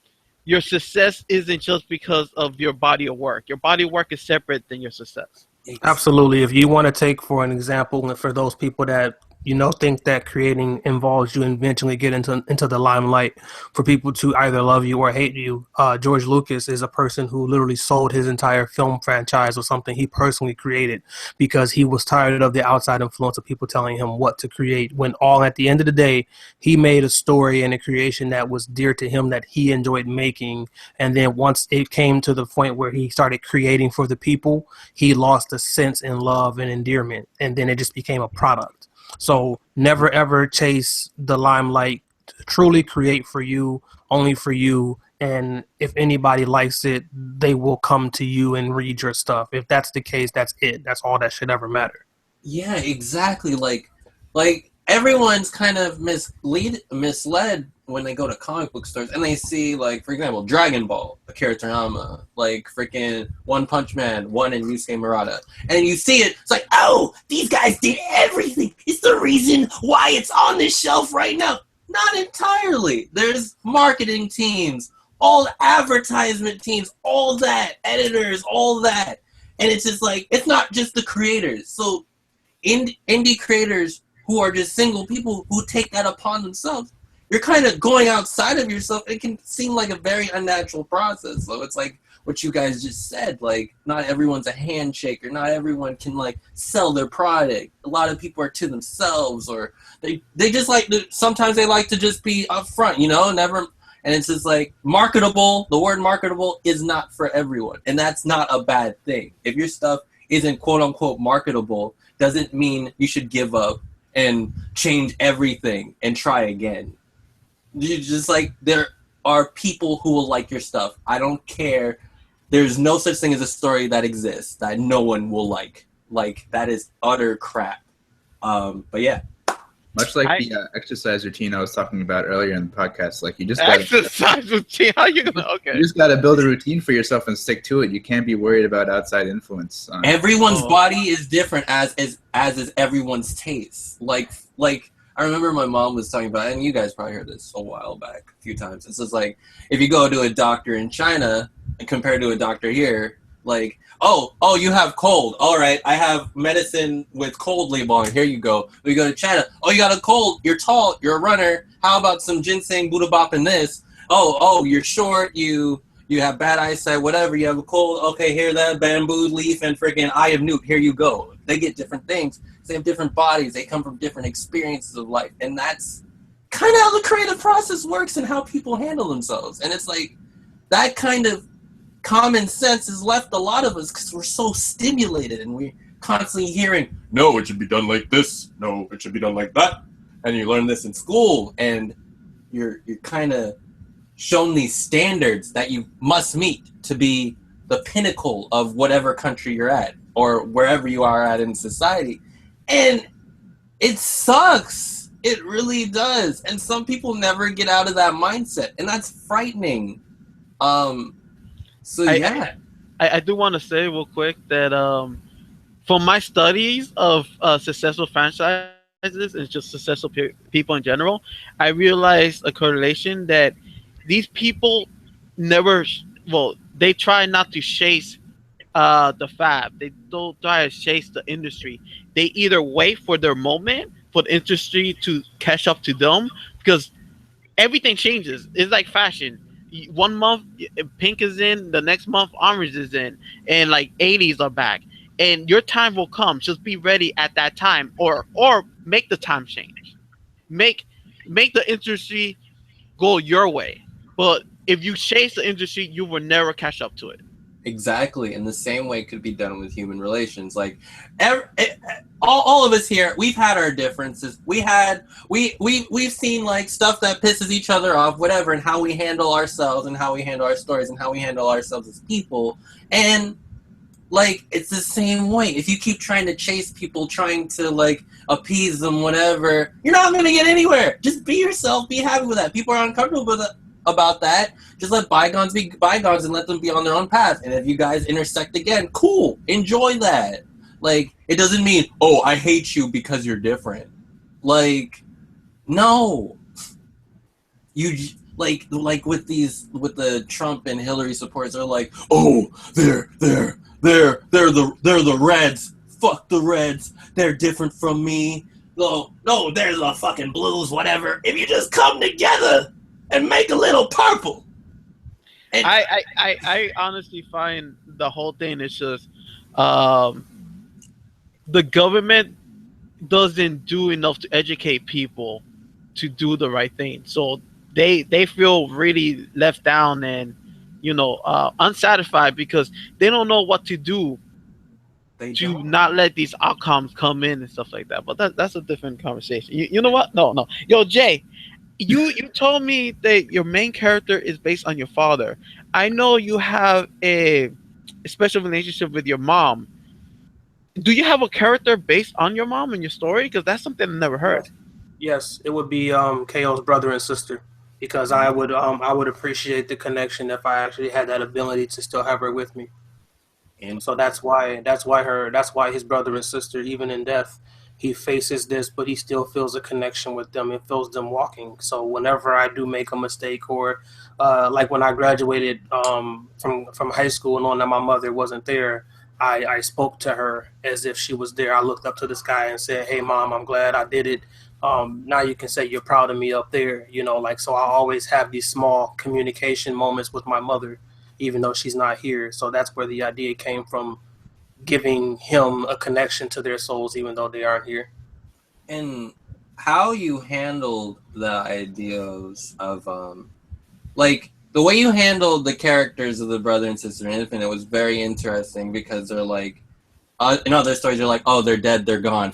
success isn't just because of your body of work. Your body of work is separate than your success. Absolutely. If you want to take, for an example, and for those people that, you know, think that creating involves you eventually get into the limelight, for people to either love you or hate you, George Lucas is a person who literally sold his entire film franchise or something he personally created because he was tired of the outside influence of people telling him what to create, when all at the end of the day, he made a story and a creation that was dear to him, that he enjoyed making. And then once it came to the point where he started creating for the people, he lost the sense and love and endearment, and then it just became a product. So never ever chase the limelight. Truly create for you, only for you. And if anybody likes it, they will come to you and read your stuff. If that's the case, that's it. That's all that should ever matter. Yeah, exactly. Like everyone's kind of misled when they go to comic book stores and they see, like, for example, Dragon Ball, Akira Toriyama, like freaking One Punch Man, One and Yusuke Murata. And you see it, it's like, oh, these guys did everything. It's the reason why it's on this shelf right now. Not entirely. There's marketing teams, all advertisement teams, all that, editors, all that. And it's just like, it's not just the creators. So indie creators who are just single people who take that upon themselves, you're kind of going outside of yourself. It can seem like a very unnatural process. So it's like what you guys just said. Like, not everyone's a handshaker. Not everyone can like sell their product. A lot of people are to themselves, or they just like to, sometimes they like to just be upfront, you know, never. And it's just like marketable. The word marketable is not for everyone, and that's not a bad thing. If your stuff isn't quote unquote marketable, doesn't mean you should give up and change everything and try again. You just like, there are people who will like your stuff. I don't care. There's no such thing as a story that exists that no one will like. Like, that is utter crap. But yeah. Much like the exercise routine I was talking about earlier in the podcast, like you just gotta, exercise routine. How you gonna? Okay. You just got to build a routine for yourself and stick to it. You can't be worried about outside influence. Everyone's body is different, as is everyone's taste. Like I remember my mom was talking about, and you guys probably heard this a while back, a few times. It's just like, if you go to a doctor in China and compared to a doctor here, like, oh, you have cold. All right, I have medicine with cold label on it. Here you go. We go to China. Oh, you got a cold. You're tall. You're a runner. How about some ginseng, Buddha Bop, and this? Oh, you're short. You have bad eyesight. Whatever. You have a cold. Okay, here that bamboo leaf and freaking eye of newt. Here you go. They get different things. They have different bodies. They come from different experiences of life, and that's kind of how the creative process works and how people handle themselves. And it's like that kind of common sense has left a lot of us because we're so stimulated and we're constantly hearing, no, it should be done like this. No, it should be done like that. And you learn this in school, and you're kind of shown these standards that you must meet to be the pinnacle of whatever country you're at or wherever you are at in society. And it sucks. It really does. And some people never get out of that mindset, and that's frightening. So yeah, I do want to say real quick that from my studies of successful franchises and just successful people in general, I realized a correlation that these people they try not to chase the fad. They don't try to chase the industry. They either wait for their moment for the industry to catch up to them, because everything changes. It's like fashion. 1 month pink is in, the next month orange is in, and like 80s are back, and your time will come. Just be ready at that time, or make the time change, make the industry go your way. But if you chase the industry, you will never catch up to it. Exactly. And the same way could be done with human relations. Like all of us here, we've had our differences. We've seen like stuff that pisses each other off, whatever, and how we handle ourselves and how we handle our stories and how we handle ourselves as people. And like, it's the same way. If you keep trying to chase people, trying to like appease them, whatever, you're not going to get anywhere. Just be yourself. Be happy with that. People are uncomfortable with it. About that, just let bygones be bygones and let them be on their own path. And if you guys intersect again, cool, enjoy that. Like, it doesn't mean, oh, I hate you because you're different. Like, no. You like with the Trump and Hillary supporters, they're like, oh, they're the Reds. Fuck the Reds. They're different from me. No, they're the fucking Blues. Whatever. If you just come together and make a little purple. And I honestly find the whole thing is just the government doesn't do enough to educate people to do the right thing. So they feel really left down and unsatisfied because they don't know what to do to not let these outcomes come in and stuff like that. But that's a different conversation. You know what? No. Yo, Jay. You told me that your main character is based on your father. I know you have a special relationship with your mom. Do you have a character based on your mom in your story? Because that's something I've never heard. Yes, it would be KO's brother and sister, because I would appreciate the connection if I actually had that ability to still have her with me. And so that's why his brother and sister, even in death, he faces this, but he still feels a connection with them and feels them walking. So whenever I do make a mistake, or like when I graduated from high school and knowing that my mother wasn't there, I spoke to her as if she was there. I looked up to the sky and said, "Hey, Mom, I'm glad I did it now you can say you're proud of me up there, you know, like, so I always have these small communication moments with my mother, even though she's not here. So that's where the idea came from, giving him a connection to their souls, even though they aren't here. And how you handled the ideas of like the way you handled the characters of the brother and sister in Infinite was very interesting, because they're like in other stories you're like, oh, they're dead, they're gone,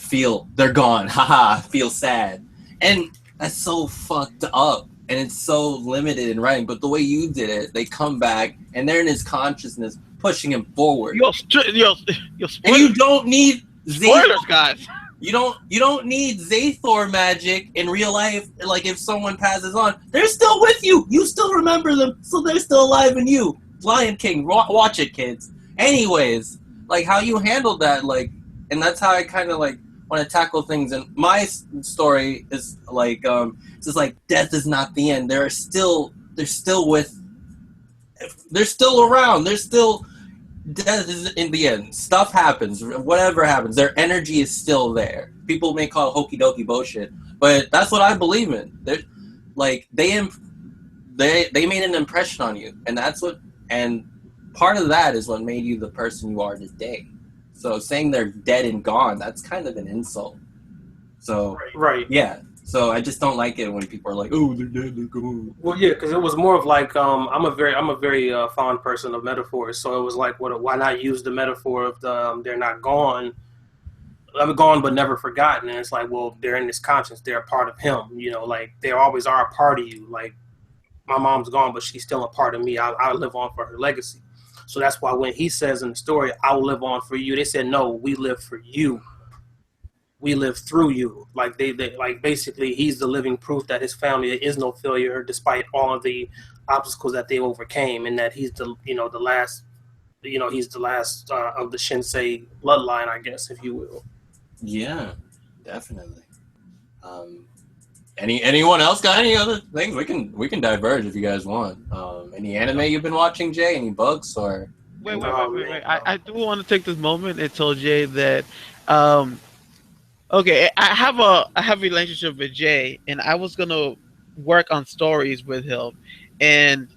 they're gone, haha, feel sad. And that's so fucked up, and it's so limited in writing. But the way you did it, they come back and they're in his consciousness pushing him forward. Yo, and you don't need spoilers, guys. You don't need Zathor magic in real life. Like, if someone passes on, they're still with you. You still remember them, so they're still alive in you. Lion King, watch it, kids. Anyways, like, how you handled that, like, and that's how I kind of like want to tackle things. And my story is like, it's just like, death is not the end. They're still around. They're still. Death is in the end. Stuff happens. Whatever happens, their energy is still there. People may call it hokey dokey bullshit, but that's what I believe in. They're, like, they made an impression on you, and that's what. And part of that is what made you the person you are today. So saying they're dead and gone, that's kind of an insult. So Right. yeah. So I just don't like it when people are like, "Oh, they're dead, they're gone." Well, yeah, because it was more of like, I'm a very fond person of metaphors. So it was like, why not use the metaphor of they're not gone, gone but never forgotten? And it's like, well, they're in his conscience. They're a part of him. You know, like, they always are a part of you. Like, my mom's gone, but she's still a part of me. I live on for her legacy. So that's why when he says in the story, "I will live on for you," they said, no, we live for you. We live through you. Like, they like, basically, he's the living proof that his family is no failure, despite all of the obstacles that they overcame, and that he's the last of the Shinsei bloodline, I guess, if you will. Yeah, definitely. Anyone else got any other things? We can diverge if you guys want. Any anime you've been watching, Jay? Any books or? Wait. I do want to take this moment and tell Jay that, okay, I have a relationship with Jay, and I was gonna work on stories with him, and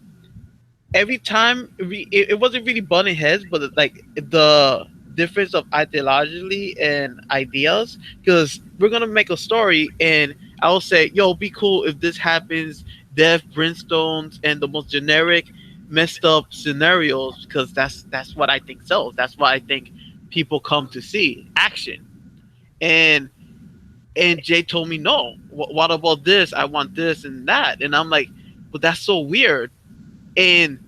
every time it wasn't really butting heads, but like the difference of ideologically and ideas, because we're gonna make a story, and I'll say, yo, be cool if this happens, death, brimstones, and the most generic messed up scenarios, because that's what I think sells. That's what I think people come to see, action. And Jay told me, no, what about this? I want this and that. And I'm like, but that's so weird. And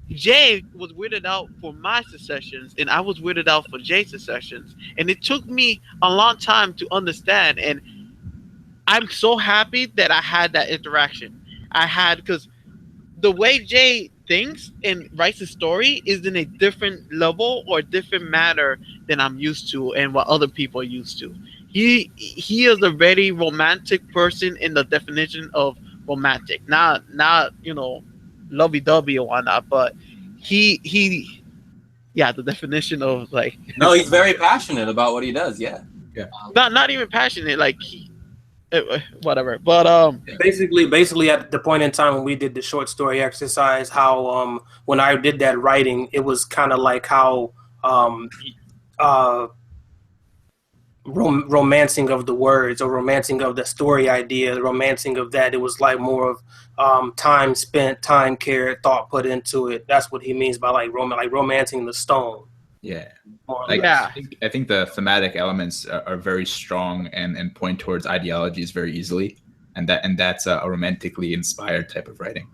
Jay was weirded out for my secessions, and I was weirded out for Jay's secessions. And it took me a long time to understand. And I'm so happy that I had that interaction. Because the way Jay thinks and writes a story is in a different level or different manner than I'm used to and what other people are used to. He is a very romantic person in the definition of romantic, not lovey-dovey or whatnot, but the definition of, like, No, he's very passionate about what he does. Yeah. not even passionate, like whatever. But basically at the point in time when we did the short story exercise, how when I did that writing, it was kind of like how romancing of the words, or romancing of the story idea, romancing of that. It was like more of time spent, time cared, thought put into it. That's what he means by like romancing the stone. Yeah. Like, yeah. I think the thematic elements are very strong and point towards ideologies very easily, and that's a romantically inspired type of writing.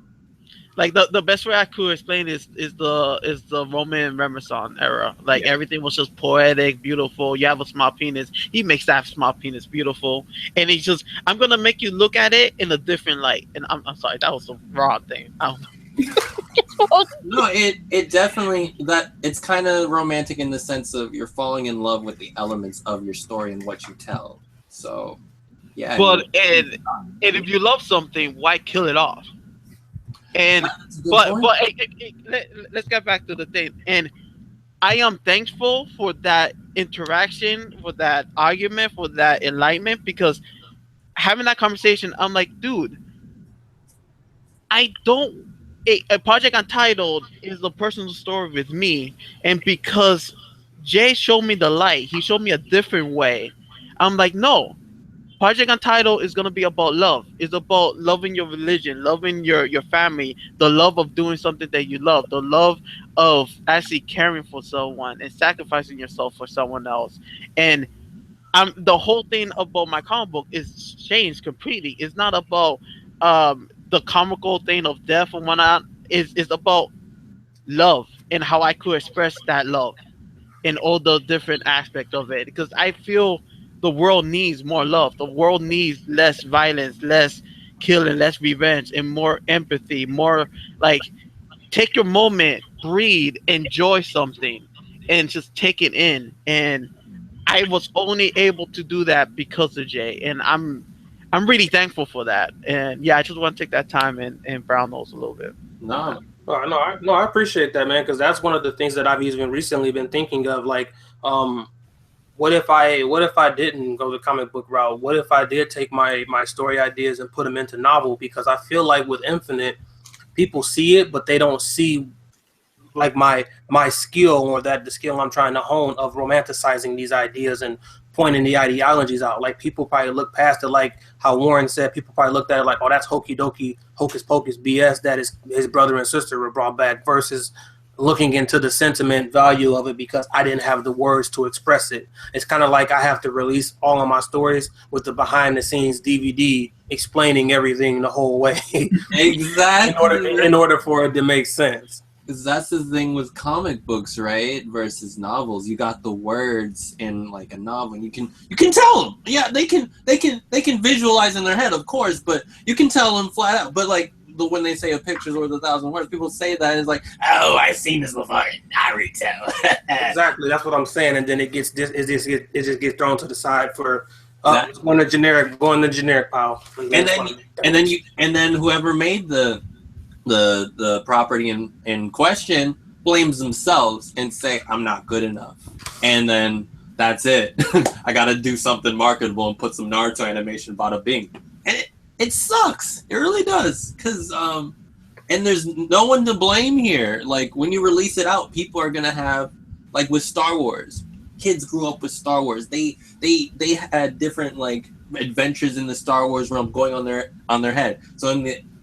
Like the best way I could explain is the Roman Renaissance era. Like, everything was just poetic, beautiful. You have a small penis. He makes that small penis beautiful, and he's just, I'm gonna make you look at it in a different light. And I'm sorry, that was the wrong thing. I don't know. No, it definitely, that it's kind of romantic in the sense of you're falling in love with the elements of your story and what you tell. So, yeah. But and if you love something, why kill it off? And let's get back to the thing. And I am thankful for that interaction, for that argument, for that enlightenment, because having that conversation, I'm like, dude, I don't. A Project Untitled is a personal story with me, and because Jay showed me the light, he showed me a different way. I'm like, no, Project Untitled is gonna be about love. It's about loving your religion, loving your family, the love of doing something that you love, the love of actually caring for someone and sacrificing yourself for someone else. And the whole thing about my comic book is changed completely. It's not about the comical thing of death and whatnot. It's about love and how I could express that love in all the different aspects of it. Because I feel the world needs more love. The world needs less violence, less killing, less revenge, and more empathy. More like take your moment, breathe, enjoy something, and just take it in. And I was only able to do that because of Jay, and I'm really thankful for that. And yeah, I just want to take that time and brown nose a little bit. No. I appreciate that, man, because that's one of the things that I've even recently been thinking of. Like, what if I didn't go the comic book route? What if I did take my story ideas and put them into novel? Because I feel like with Infinite, people see it, but they don't see like my skill, or that the skill I'm trying to hone of romanticizing these ideas and pointing the ideologies out. Like, people probably look past it, like how Warren said, people probably looked at it like, oh, that's hokey dokey, hocus pocus BS that his brother and sister were brought back, versus looking into the sentiment value of it because I didn't have the words to express it. It's kind of like I have to release all of my stories with the behind the scenes DVD explaining everything the whole way. Exactly. in order for it to make sense. Because that's the thing with comic books, right? Versus novels. You got the words in like a novel. And you can tell them. Yeah, they can visualize in their head, of course, but you can tell them flat out. But like when they say a picture's worth 1,000 words, people say that and it's like, oh, I've seen this before. I retell. Exactly, that's what I'm saying. And then it just gets thrown to the side for going the generic pile. And then whoever made the property in question blames themselves and say, I'm not good enough. And then that's it. I got to do something marketable and put some Naruto animation, bada bing. And it sucks. It really does. Because, and there's no one to blame here. Like, when you release it out, people are going to have, like with Star Wars, kids grew up with Star Wars. They had different, like, adventures in the Star Wars realm going on their head. So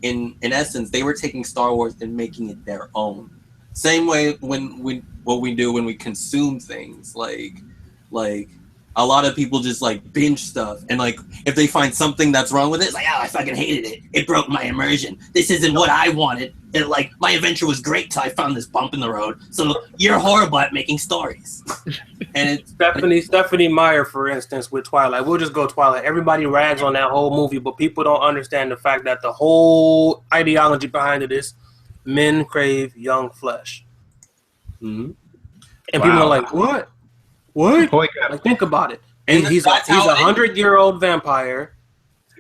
in essence, they were taking Star Wars and making it their own. Same way what we do when we consume things, like a lot of people just like binge stuff, and like if they find something that's wrong with it, it's like, oh, I fucking hated it. It broke my immersion. This isn't what I wanted. And like my adventure was great till I found this bump in the road. So you're horrible at making stories. And it's Stephanie Meyer, for instance, with Twilight. We'll just go Twilight. Everybody rags on that whole movie, but people don't understand the fact that the whole ideology behind it is men crave young flesh. Mm-hmm. And people are like, what? What? Like, think about it. He's a 100-year-old vampire.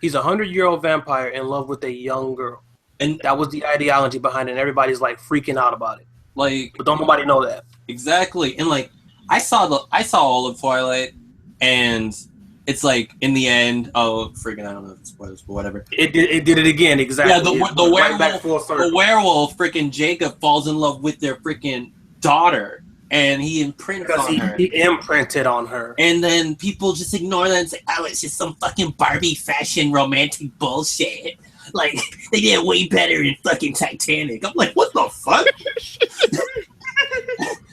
He's a 100-year-old vampire in love with a young girl. And that was the ideology behind it. And everybody's like freaking out about it. Like, but don't nobody know that. Exactly. And like, I saw all of Twilight, and it's like in the end, oh freaking, I don't know if it's spoilers, but whatever. It did it again. Exactly. Yeah, the werewolf freaking Jacob falls in love with their freaking daughter. And he imprints on her. He imprinted on her. And then people just ignore that and say, oh, it's just some fucking Barbie fashion romantic bullshit. Like, they did way better in fucking Titanic. I'm like, what the fuck?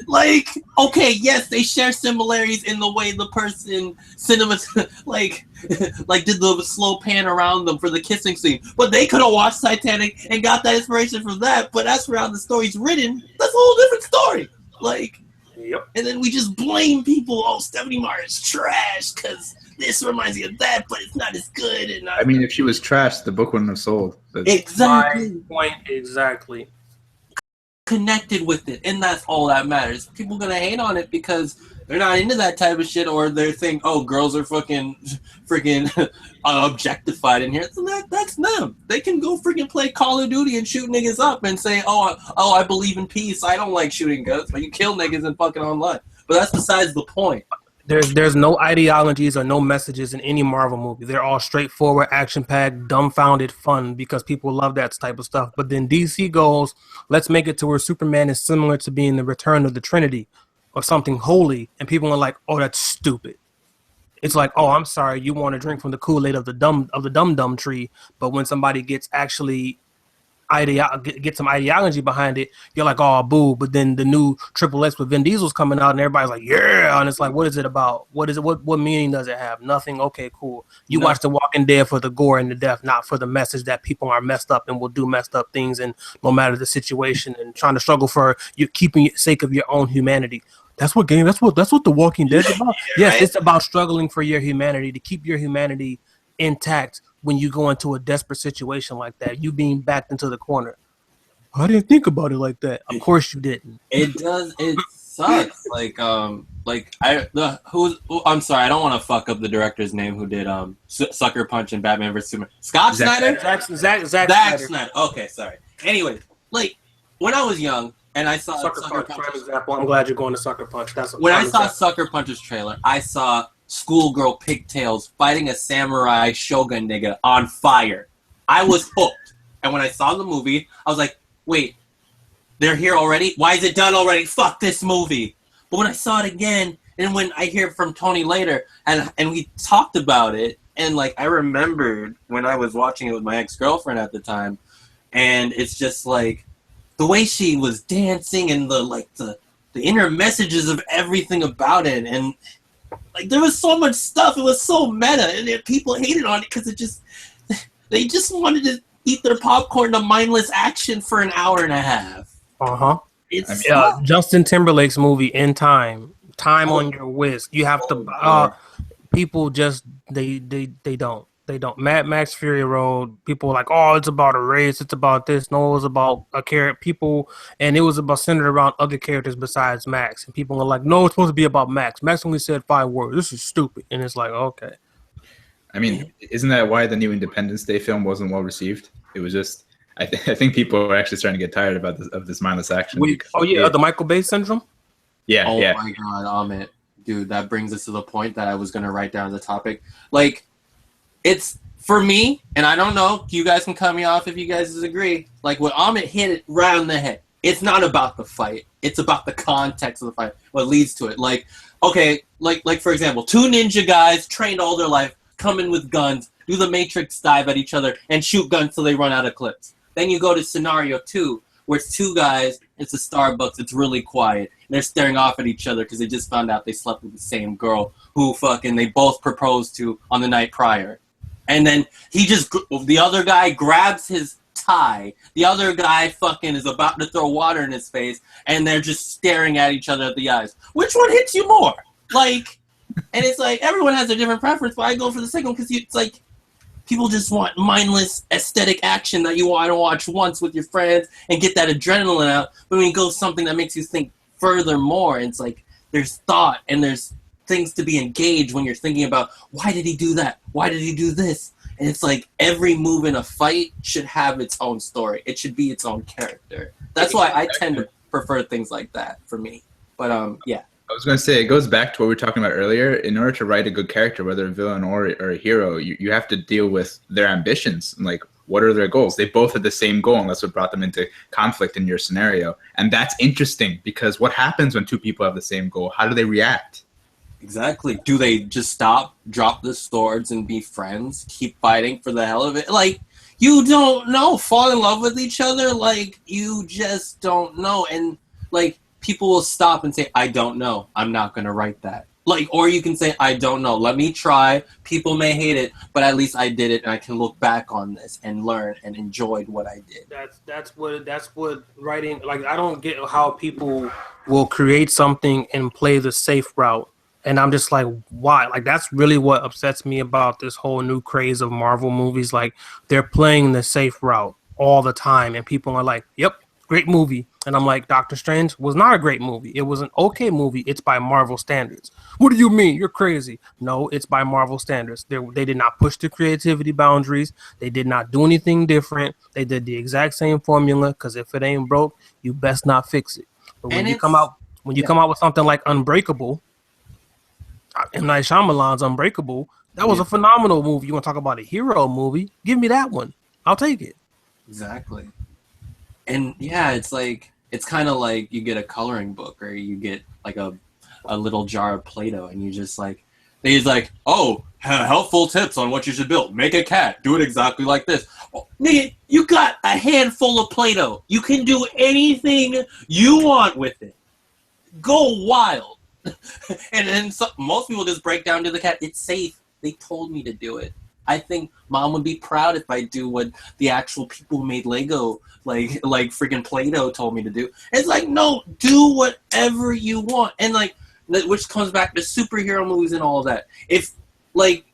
Like, okay, yes, they share similarities in the way the person like did the slow pan around them for the kissing scene. But they could have watched Titanic and got that inspiration from that. But that's where how the story's written. That's a whole different story. Like, yep. And then we just blame people. Oh, Stephanie Meyer is trash because this reminds me of that, but it's not as good. And I mean, if she was trash, the book wouldn't have sold. Exactly. My point exactly. Connected with it, and that's all that matters. People gonna hate on it because they're not into that type of shit, or they think, oh, girls are freaking objectified in here. So that's them. They can go freaking play Call of Duty and shoot niggas up and say, oh, I believe in peace. I don't like shooting guns, but you kill niggas in fucking online. But that's besides the point. There's no ideologies or no messages in any Marvel movie. They're all straightforward, action-packed, dumbfounded fun because people love that type of stuff. But then DC goes, let's make it to where Superman is similar to being the return of the Trinity or something holy, and people are like, oh, that's stupid. It's like, oh, I'm sorry, you want to drink from the Kool-Aid of the dumb tree, but when somebody gets actually get some ideology behind it, you're like, oh, boo. But then the new Triple X with Vin Diesel's coming out, and everybody's like, yeah. And it's like, what is it about? What is it? What meaning does it have? Nothing. Okay, cool. You watch The Walking Dead for the gore and the death, not for the message that people are messed up and will do messed up things, and no matter the situation, and trying to struggle for you keeping sake of your own humanity. That's what The Walking Dead is about. Yes, it's about struggling for your humanity, to keep your humanity intact when you go into a desperate situation like that, you being backed into the corner. I didn't think about it like that. Of course you didn't. It does. It sucks. I'm sorry. I don't want to fuck up the director's name who did Sucker Punch and Batman vs Superman. Scott Snyder. Zack Snyder. Okay, sorry. Anyway, like when I was young and I saw Sucker Punch, prime example. I'm glad you're going to Sucker Punch. When I saw Sucker Punch's trailer, I saw schoolgirl pigtails fighting a samurai shogun nigga on fire. I was hooked. And when I saw the movie, I was like, wait, they're here already? Why is it done already? Fuck this movie. But when I saw it again, and when I hear from Tony later, and we talked about it, and like I remembered when I was watching it with my ex-girlfriend at the time, and it's just like the way she was dancing and the inner messages of everything about it, and like there was so much stuff. It was so meta, and people hated on it because they just wanted to eat their popcorn to mindless action for an hour and a half. It's Justin Timberlake's movie In Time on your whisk. You have to. People just they don't. Mad Max Fury Road. People were like, oh, it's about a race. It's about this. No, it was about a character. People, and it was about centered around other characters besides Max. And people were like, no, it's supposed to be about Max. Max only said 5 words. This is stupid. And it's like, okay. I mean, isn't that why the new Independence Day film wasn't well received? It was just, I think people are actually starting to get tired about this mindless action. The Michael Bay syndrome. Yeah. Oh my God, Amit, dude, that brings us to the point that I was gonna write down the topic. Like, it's for me, and I don't know. You guys can cut me off if you guys disagree. Like what Amit hit it right on the head. It's not about the fight. It's about the context of the fight. What leads to it. Like, okay, like for example, 2 ninja guys trained all their life, come in with guns, do the Matrix dive at each other, and shoot guns till they run out of clips. Then you go to scenario 2, where it's 2 guys, it's a Starbucks, it's really quiet, and they're staring off at each other because they just found out they slept with the same girl who they both proposed to on the night prior. And then the other guy grabs his tie, the other guy is about to throw water in his face, and they're just staring at each other at the eyes. Which one hits you more? Like, and it's like, everyone has a different preference, but I go for the second one because it's like, people just want mindless aesthetic action that you want to watch once with your friends and get that adrenaline out. But when you go something that makes you think furthermore, it's like there's thought and there's things to be engaged when you're thinking about, why did he do that? Why did he do this? And it's like every move in a fight should have its own story. It should be its own character. That's why I tend to prefer things like that for me. But yeah. I was going to say, it goes back to what we were talking about earlier. In order to write a good character, whether a villain or a hero, you have to deal with their ambitions. And like, what are their goals? They both had the same goal, and that's what brought them into conflict in your scenario. And that's interesting because what happens when 2 people have the same goal? How do they react? Exactly. Do they just stop, drop the swords, and be friends? Keep fighting for the hell of it? Like, you don't know. Fall in love with each other? Like, you just don't know. And, like, people will stop and say, I don't know. I'm not going to write that. Like, or you can say, I don't know. Let me try. People may hate it, but at least I did it, and I can look back on this and learn and enjoyed what I did. That's what writing. Like, I don't get how people will create something and play the safe route. And I'm just like, why? Like, that's really what upsets me about this whole new craze of Marvel movies. Like, they're playing the safe route all the time, and people are like, yep, great movie. And I'm like, Doctor Strange was not a great movie. It was an okay movie. It's by Marvel standards. What do you mean? You're crazy. No, it's by Marvel standards. They did not push the creativity boundaries. They did not do anything different. They did the exact same formula, because if it ain't broke, you best not fix it. But when you come out with something like Unbreakable, M. Night Shyamalan's Unbreakable. That was a phenomenal movie. You want to talk about a hero movie? Give me that one. I'll take it. Exactly. And yeah, it's kind of like you get a coloring book or you get like a little jar of Play-Doh and you just like, he's like, oh, helpful tips on what you should build. Make a cat. Do it exactly like this. Oh, nigga, you got a handful of Play-Doh. You can do anything you want with it. Go wild. And then most people just break down to the cat. It's safe. They told me to do it. I think Mom would be proud if I do what the actual people who made Lego, like freaking Play-Doh, told me to do. It's like, no, do whatever you want. And like, which comes back to superhero movies and all of that. If like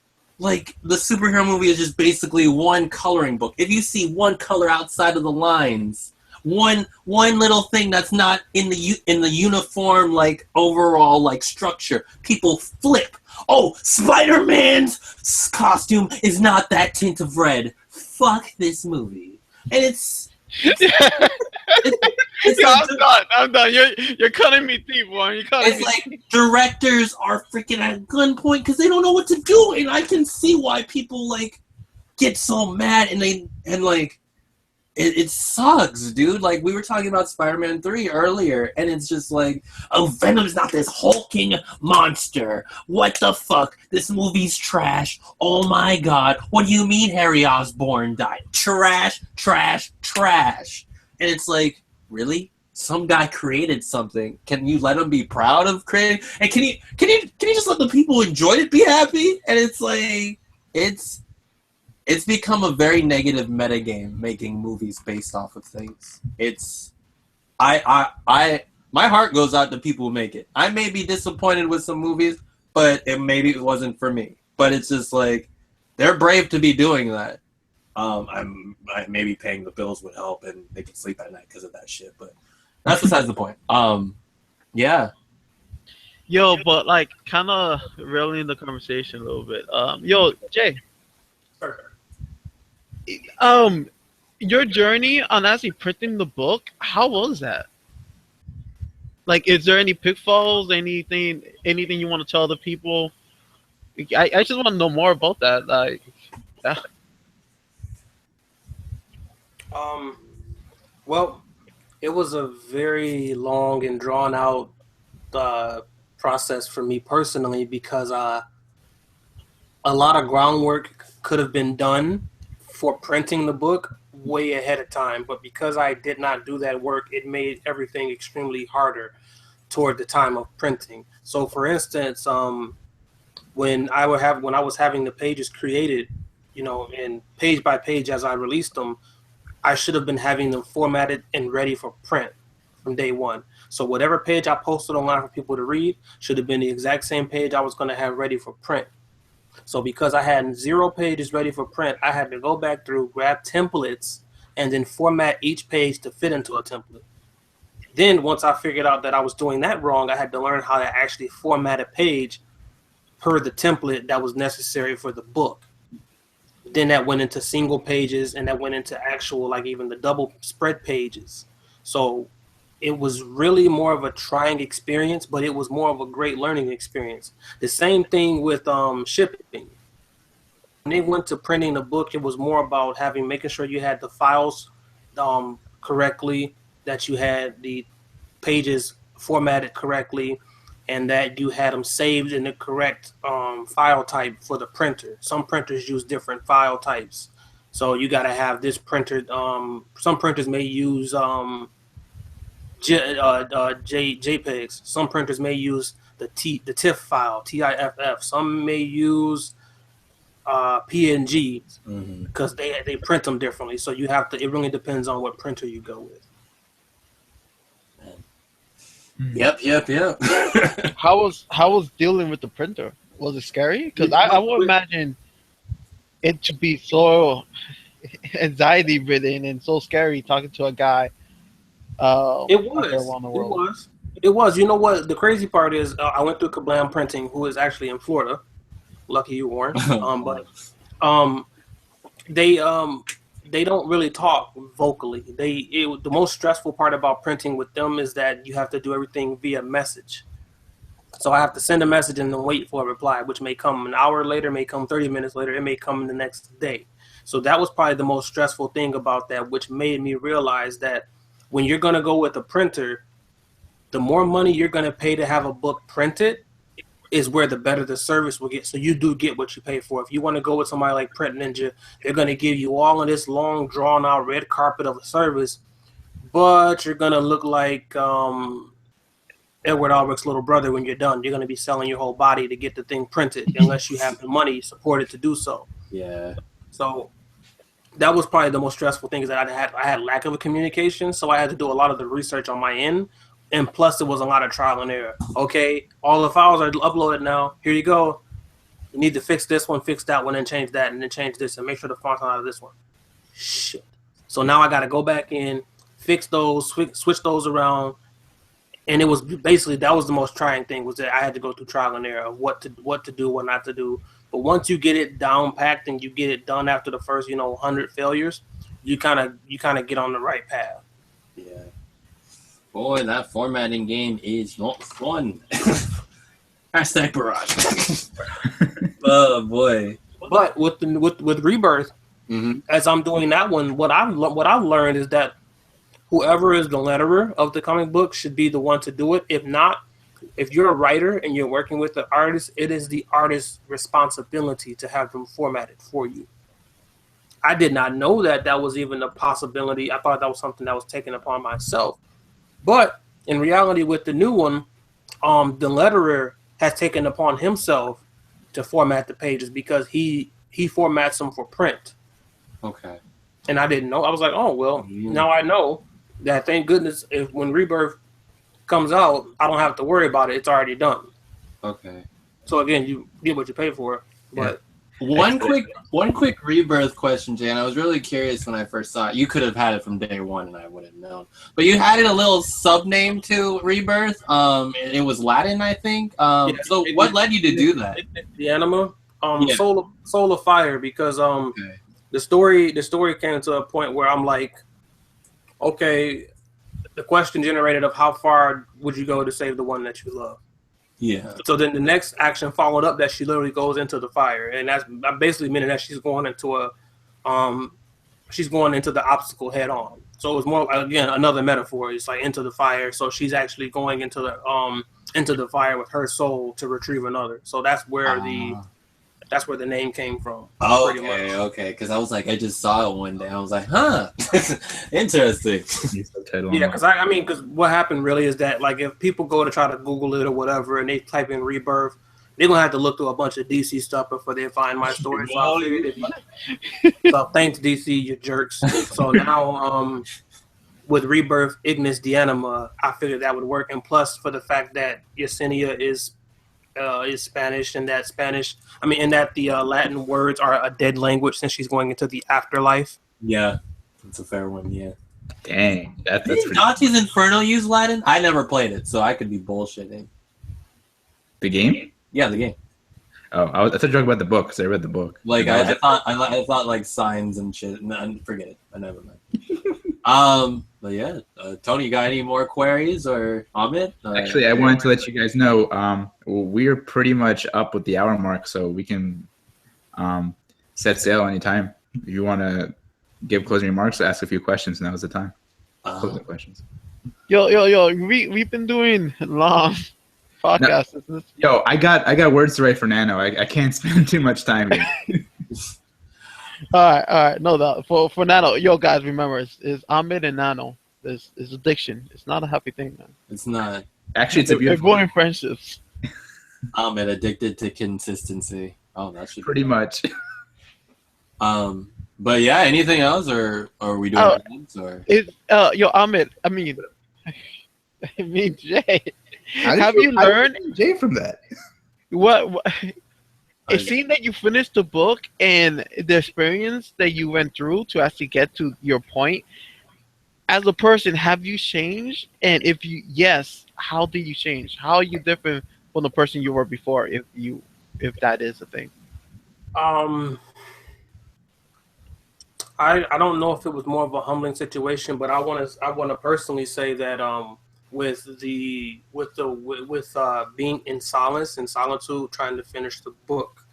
the superhero movie is just basically one coloring book. If you see one color outside of the lines, one little thing that's not in the uniform like overall like structure, people flip. Oh, Spider-Man's costume is not that tint of red. Fuck this movie. And it's I'm done. You're cutting me deep, boy. It's like directors are freaking at gunpoint because they don't know what to do, and I can see why people like get so mad and like it sucks, dude. Like we were talking about Spider-Man 3 earlier, and it's just like, oh, Venom's not this hulking monster. What the fuck? This movie's trash. Oh my god. What do you mean Harry Osborn died? Trash, trash, trash. And it's like, really? Some guy created something. Can you let him be proud of creating? And can you just let the people enjoy it, be happy? And it's like, it's become a very negative metagame making movies based off of things. My heart goes out to people who make it. I may be disappointed with some movies, but maybe it wasn't for me. But it's just like, they're brave to be doing that. Maybe paying the bills would help and they can sleep at night because of that shit, but that's besides the point. Yeah. Yo, but like kind of railing the conversation a little bit. Yo, Jay. Your journey on actually printing the book, how was that? Like, is there any pitfalls, anything you want to tell the people? I just want to know more about that. Like, Well, it was a very long and drawn out process for me personally because a lot of groundwork could have been done for printing the book way ahead of time, but because I did not do that work, it made everything extremely harder toward the time of printing. So, for instance, when I was having the pages created, and page by page as I released them, I should have been having them formatted and ready for print from day one. So whatever page I posted online for people to read should have been the exact same page I was going to have ready for print. So because I had 0 pages ready for print, I had to go back through, grab templates, and then format each page to fit into a template. Then once I figured out that I was doing that wrong, I had to learn how to actually format a page per the template that was necessary for the book. Then that went into single pages, and that went into actual, like even the double spread pages. So it was really more of a trying experience, but it was more of a great learning experience. The same thing with shipping. When they went to printing the book, it was more about making sure you had the files correctly, that you had the pages formatted correctly, and that you had them saved in the correct file type for the printer. Some printers use different file types. So you got to have this printer. Some printers may use JPEGs. Some printers may use the TIFF file, TIFF. Some may use PNG because they print them differently. So you have to. It really depends on what printer you go with. Yep. How was dealing with the printer? Was it scary? Because I would imagine it to be so anxiety ridden and so scary talking to a guy. It was. You know what? The crazy part is, I went through Kablam Printing, who is actually in Florida. Lucky you, Warren. They don't really talk vocally. The most stressful part about printing with them is that you have to do everything via message. So I have to send a message and then wait for a reply, which may come an hour later, may come 30 minutes later, it may come the next day. So that was probably the most stressful thing about that, which made me realize that when you're going to go with a printer, the more money you're going to pay to have a book printed is where the better the service will get. So you do get what you pay for. If you want to go with somebody like Print Ninja, they're going to give you all of this long, drawn-out red carpet of a service, but you're going to look like Edward Albrecht's little brother when you're done. You're going to be selling your whole body to get the thing printed unless you have the money supported to do so. Yeah. So that was probably the most stressful thing, is that I had lack of a communication, so I had to do a lot of the research on my end. And plus, it was a lot of trial and error. Okay, all the files are uploaded now. Here you go. You need to fix this one, fix that one, and change that, and then change this, and make sure the font's not out of this one. Shit. So now I got to go back in, fix those, switch those around. And it was basically, that was the most trying thing, was that I had to go through trial and error of what to do, what not to do. But once you get it down packed and you get it done after the first, 100 failures, you kind of get on the right path. Yeah. Boy, that formatting game is not fun. Hashtag Barrage. Oh boy. But with Rebirth, as I'm doing that one, what I've learned is that whoever is the letterer of the comic book should be the one to do it. If not, if you're a writer and you're working with the artist, it is the artist's responsibility to have them formatted for you. I did not know that was even a possibility. I thought that was something that was taken upon myself. But in reality, with the new one, the letterer has taken upon himself to format the pages because he formats them for print. Okay. And I didn't know. I was like, oh, well, now I know that, thank goodness, when Rebirth comes out, I don't have to worry about it. It's already done. Okay. So again, you get what you pay for. But one quick Rebirth question, Jan. I was really curious when I first saw it. You could have had it from day one, and I would have known. But you added a little sub name to Rebirth. It was Latin, I think. So what led you to do that? The anima, Soul of Fire, because the story came to a point where I'm like, okay, the question generated of how far would you go to save the one that you love? Yeah. So then the next action followed up that she literally goes into the fire, and that's basically meaning that she's going into the obstacle head on. So it was more, again, another metaphor. It's like into the fire. So she's actually going into the fire with her soul to retrieve another. So that's where the name came from. Okay. Because I was like, I just saw it one day. I was like, huh, interesting. Yeah, because what happened really is that, like, if people go to try to Google it or whatever and they type in Rebirth, they're gonna have to look through a bunch of DC stuff before they find my story. So thanks, DC, you jerks. So now, with Rebirth, Ignis de Anima, I figured that would work. And plus, for the fact that Yesenia is Spanish, and that the Latin words are a dead language since she's going into the afterlife. Yeah, that's a fair one. Yeah. Dang, that's Did Dante's Inferno use Latin? I never played it, so I could be bullshitting. The game? Yeah, the game. Oh, I thought you were talking about the book, because I read the book. Like I thought like signs and shit. No, forget it. I never mind. But yeah, Tony, you got any more queries or Ahmed? Actually, I wanted to let you guys know we're pretty much up with the hour mark, so we can set sail anytime. If you want to give closing remarks, ask a few questions, now is the time. Closing questions. Yo, we've been doing long podcasts. No, I got words to write for Nano. I can't spend too much time here. All right. No, for Nano, yo, guys, remember, it's Ahmed and Nano. It's addiction. It's not a happy thing, man. It's not. Actually, it's a beautiful thing. They're going friendships. Ahmed addicted to consistency. Oh, that should pretty much. But yeah, anything else, or are we doing things, or? Yo, Ahmed. I mean, Jay. Have you learned Jay from that? What? It seemed that you finished the book and the experience that you went through to actually get to your point. As a person, have you changed? And yes, how did you change? How are you different from the person you were before? If that is a thing. I don't know if it was more of a humbling situation, but I want to personally say that with being in silence and solitude, trying to finish the book.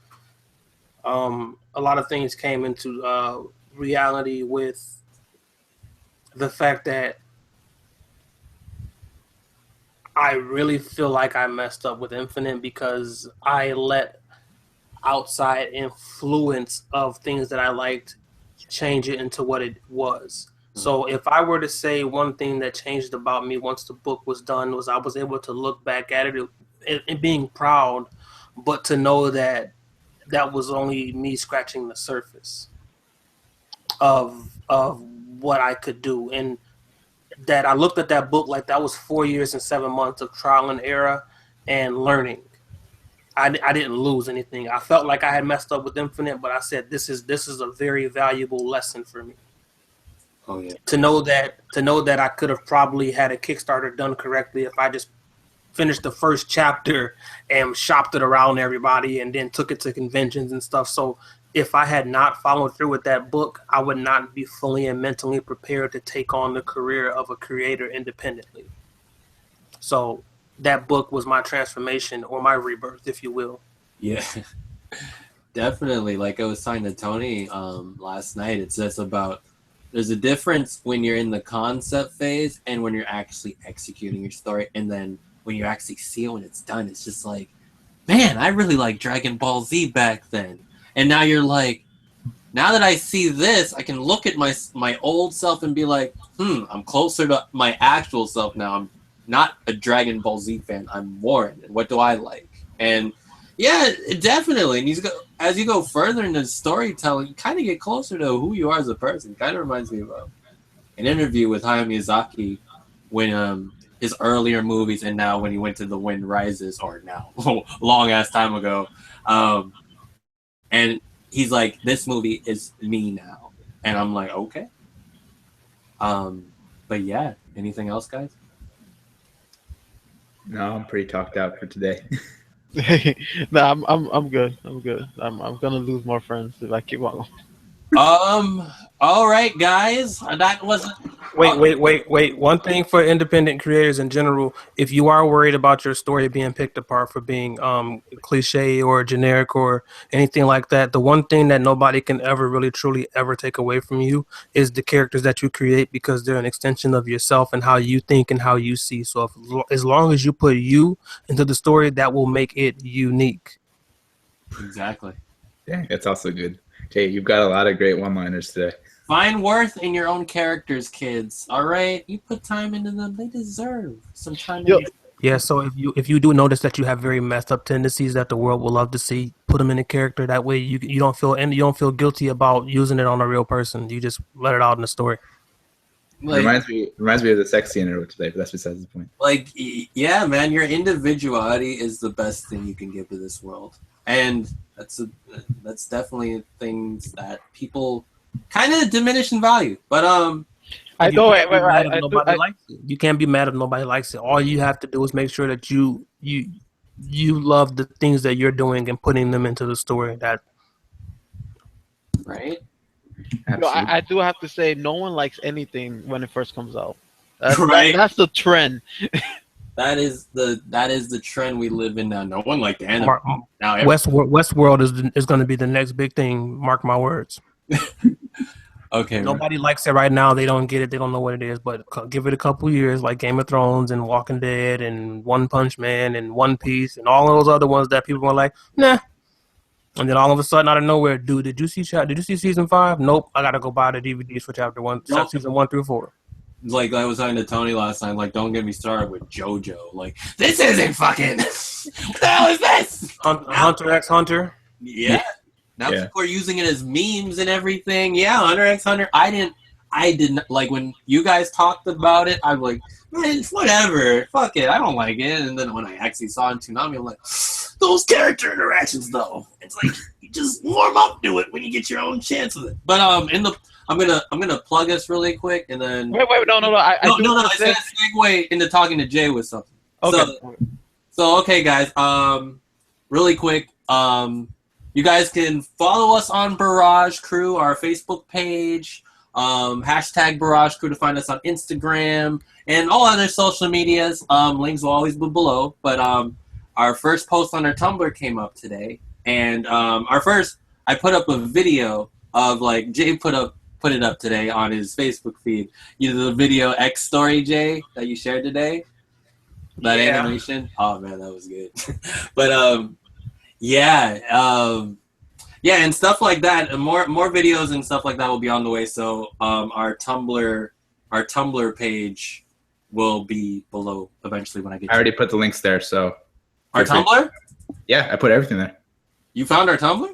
A lot of things came into reality with the fact that I really feel like I messed up with Infinite because I let outside influence of things that I liked change it into what it was. So if I were to say one thing that changed about me once the book was done was I was able to look back at it and being proud, but to know that that was only me scratching the surface of what I could do, and that I looked at that book like that was 4 years and 7 months of trial and error and learning. I didn't lose anything. I felt like I had messed up with Infinite, but I said this is a very valuable lesson for me. Oh yeah. To know that I could have probably had a Kickstarter done correctly if I just finished the first chapter and shopped it around everybody and then took it to conventions and stuff. So if I had not followed through with that book, I would not be fully and mentally prepared to take on the career of a creator independently. So that book was my transformation or my rebirth, if you will. Yeah, definitely. Like I was talking to Tony last night, it's just about there's a difference when you're in the concept phase and when you're actually executing your story, and then when you actually see it when it's done, it's just like, man, I really like Dragon Ball Z back then. And now you're like, now that I see this, I can look at my old self and be like, I'm closer to my actual self now. I'm not a Dragon Ball Z fan. I'm Warren. And what do I like? And yeah, definitely. And as you go further into storytelling, you kind of get closer to who you are as a person. Kind of reminds me of an interview with Hayao Miyazaki when his earlier movies and now when he went to The Wind Rises, or now, long ass time ago. And he's like, this movie is me now. And I'm like, okay. But yeah, anything else, guys? No, I'm pretty talked out for today. No, I'm good. I'm good. I'm gonna lose more friends if I keep on. All right, guys. That wasn't. Wait. One thing for independent creators in general, if you are worried about your story being picked apart for being cliche or generic or anything like that, the one thing that nobody can ever really truly ever take away from you is the characters that you create, because they're an extension of yourself and how you think and how you see. So as long as you put you into the story, that will make it unique. Exactly. Yeah, that's also good. Jay, you've got a lot of great one-liners today. Find worth in your own characters, kids. All right, you put time into them; they deserve some time. Yeah. So if you do notice that you have very messed up tendencies that the world will love to see, put them in a character. That way, you don't feel guilty about using it on a real person. You just let it out in the story. Like, reminds me of the sex scene I wrote today, but that's besides the point. Like, yeah, man, your individuality is the best thing you can give to this world, and that's definitely things that people kind of diminish in value. But I know it. You can't be mad if nobody likes it. All you have to do is make sure that you love the things that you're doing and putting them into the story. That right. No, I do have to say, no one likes anything when it first comes out. Right. That's the trend. That is the trend we live in now. No one liked anime. Now Westworld is going to be the next big thing. Mark my words. Okay. Nobody likes it right now. They don't get it. They don't know what it is. But give it a couple years, like Game of Thrones and Walking Dead and One Punch Man and One Piece and all of those other ones that people are like, nah. And then all of a sudden, out of nowhere, dude, did you see season 5? Nope. I gotta go buy the DVDs for chapter 1, Nope. season 1 through 4. Like I was talking to Tony last time. Like, don't get me started with JoJo. Like, this isn't fucking. What the hell is this? Hunter x Hunter. Yeah. Now people are using it as memes and everything. Yeah, Hunter x Hunter. I didn't like when you guys talked about it. I'm like, man, whatever. Fuck it. I don't like it. And then when I actually saw it in Toonami, I'm like, those character interactions though. It's like you just warm up to it when you get your own chance with it. But I'm gonna plug us really quick and then Wait, no. I It's gonna segue into talking to Jay with something. Okay. So okay, guys. Really quick. You guys can follow us on Barrage Crew, our Facebook page, Hashtag Barrage Crew to find us on Instagram and all other social medias. Links will always be below. But our first post on our Tumblr came up today. And I put up a video of, like, Jay put it up today on his Facebook feed. You know the video X story, Jay, that you shared today? That animation? Oh, man, that was good. But, yeah, and stuff like that. And more videos and stuff like that will be on the way. So our Tumblr page will be below eventually when I get. I already put the links there. So our Tumblr. Yeah, I put everything there. You found our Tumblr?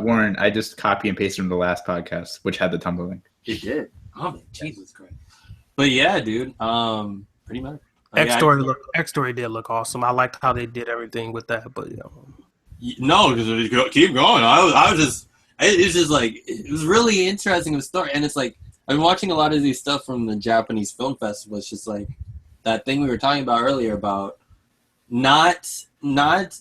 Warren, I just copy and pasted from the last podcast, which had the Tumblr link. You did? Oh man, Jesus Christ! But yeah, dude. Pretty much. X Story did look awesome. I liked how they did everything with that, but No, because keep going. I was just, it was just like, it was really interesting of a story, and it's like I've been watching a lot of these stuff from the Japanese Film Festival. It's just like that thing we were talking about earlier about not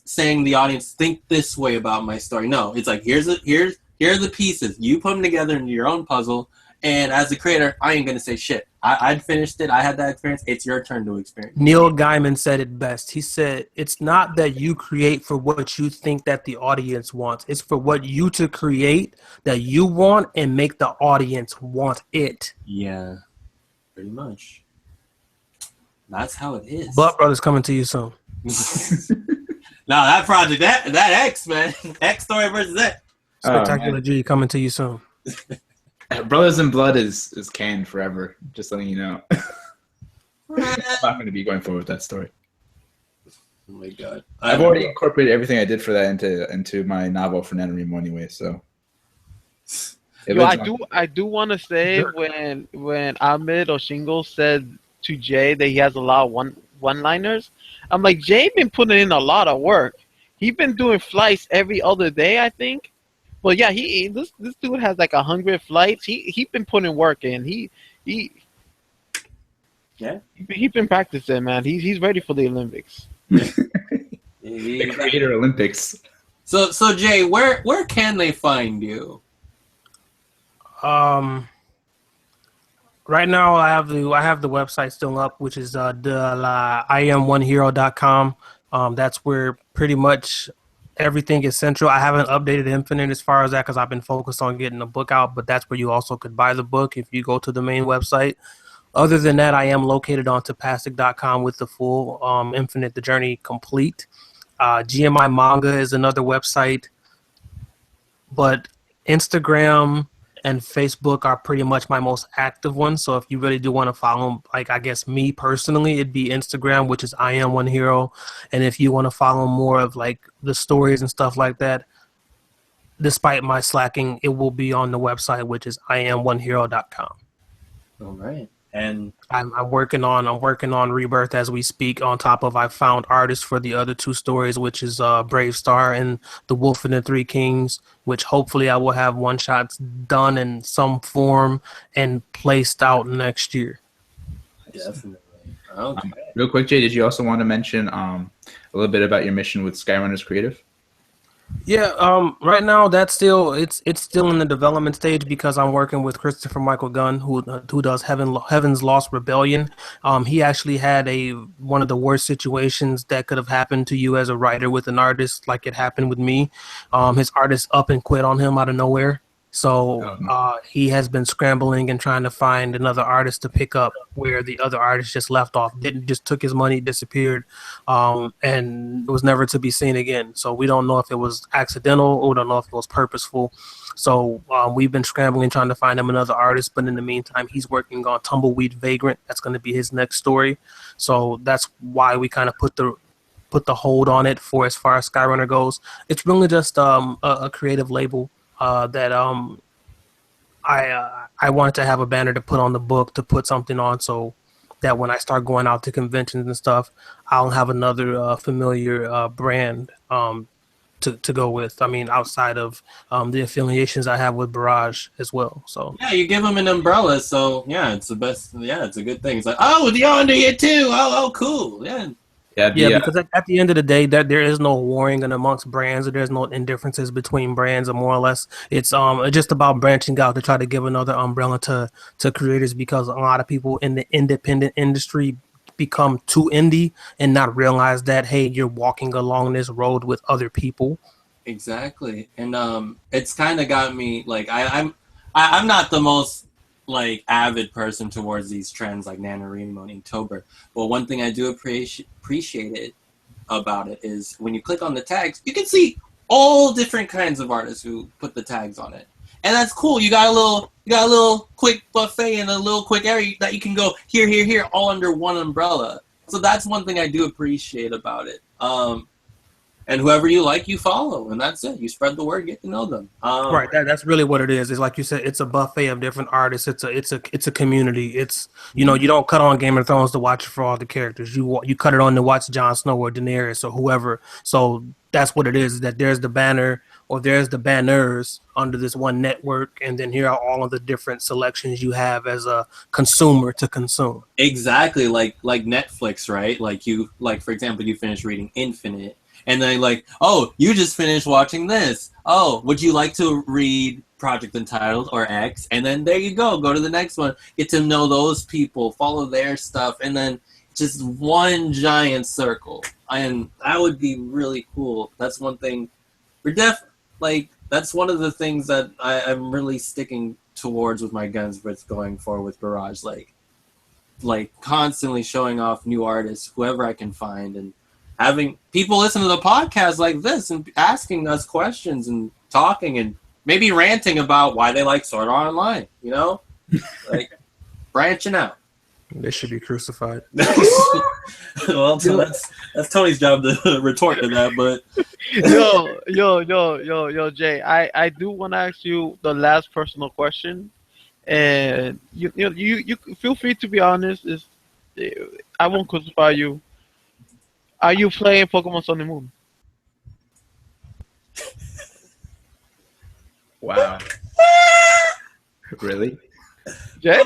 saying the audience think this way about my story. No, it's like here are the pieces. You put them together into your own puzzle. And as a creator, I ain't gonna say shit. I'd finished it. I had that experience. It's your turn to experience. Neil Gaiman said it best. He said, "It's not that you create for what you think that the audience wants. It's for what you to create that you want and make the audience want it." Yeah, pretty much. That's how it is. But Brothers coming to you soon. Now that project, that X, man, X story versus X. Spectacular G coming to you soon. Brothers in Blood is canned forever. Just letting you know. I'm not going to be going forward with that story. Oh my god! I've already incorporated everything I did for that into my novel for NaNoWriMo anyway. So. I do want to say when Ahmed Oshingo said to Jay that he has a lot of one-liners, I'm like, Jay been putting in a lot of work. He's been doing flights every other day, I think. Well, yeah, this dude has like 100 flights. He been putting work in. He been practicing, man. He's ready for the Olympics. The Creator Olympics. So Jay, where can they find you? Right now I have the website still up, which is IamOneHero.com. That's where pretty much everything is central. I haven't updated Infinite as far as that because I've been focused on getting the book out, but that's where you also could buy the book if you go to the main website. Other than that, I am located on Tapastic.com with the full Infinite the Journey complete. GMI Manga is another website, but Instagram and Facebook are pretty much my most active ones. So if you really do want to follow, like, I guess me personally, it'd be Instagram, which is I Am One Hero. And if you want to follow more of like the stories and stuff like that, despite my slacking, it will be on the website, which is IamOneHero.com. All right. And I'm working on Rebirth as we speak. On top of, I found artists for the other two stories, which is Brave Star and The Wolf and the Three Kings, which hopefully I will have one shots done in some form and placed out next year. Definitely. Okay. Real quick, Jay, did you also want to mention a little bit about your mission with Skyrunners Creative? Yeah, right now that's still it's still in the development stage because I'm working with Christopher Michael Gunn, who does Heaven's Lost Rebellion. He actually had one of the worst situations that could have happened to you as a writer with an artist, like it happened with me. His artist up and quit on him out of nowhere. So he has been scrambling and trying to find another artist to pick up where the other artist just left off, just took his money, disappeared, and was never to be seen again. So we don't know if it was accidental or we don't know if it was purposeful. So we've been scrambling trying to find him another artist, but in the meantime, he's working on Tumbleweed Vagrant. That's going to be his next story. So that's why we kind of put the hold on it for as far as Skyrunner goes. It's really just a creative label. That I wanted to have a banner to put on the book, to put something on, so that when I start going out to conventions and stuff, I'll have another familiar brand to go with. I mean, outside of the affiliations I have with Barrage as well. So yeah, you give them an umbrella, so yeah, it's the best. Yeah, it's a good thing. It's like, oh, you're under here too. Oh, cool. Yeah. Yeah, because at the end of the day, that there is no warring amongst brands, or there's no indifferences between brands, or more or less, it's just about branching out to try to give another umbrella to creators, because a lot of people in the independent industry become too indie and not realize that, hey, you're walking along this road with other people. Exactly, and it's kind of got me like I'm not the most like avid person towards these trends like NaNoWriMo and Inktober, but one thing I do appreciate it about it is when you click on the tags, you can see all different kinds of artists who put the tags on it, and that's cool. You got a little quick buffet and a little quick area that you can go here, all under one umbrella. So that's one thing I do appreciate about it. And whoever you like, you follow, and that's it. You spread the word, get to know them. Right, that's really what it is. It's like you said, it's a buffet of different artists. It's a community. It's, you don't cut on Game of Thrones to watch it for all the characters. You cut it on to watch Jon Snow or Daenerys or whoever. So that's what it is. That there's the banner or there's the banners under this one network, and then here are all of the different selections you have as a consumer to consume. Exactly, like Netflix, right? Like for example, you finish reading Infinite. And then like, oh, you just finished watching this. Oh, would you like to read Project Entitled or X? And then there you go to the next one. Get to know those people, follow their stuff, and then just one giant circle. And that would be really cool. That's one thing. That's one of the things that I'm really sticking towards with my guns with going forward with Barrage. Like constantly showing off new artists, whoever I can find, and having people listen to the podcast like this and asking us questions and talking and maybe ranting about why they like Sword Art Online, like branching out. They should be crucified. Well, so that's Tony's job to retort to that, but yo, Jay, I do want to ask you the last personal question, and you feel free to be honest. I won't crucify you. Are you playing Pokemon Sun and Moon? Wow. Really? Jay?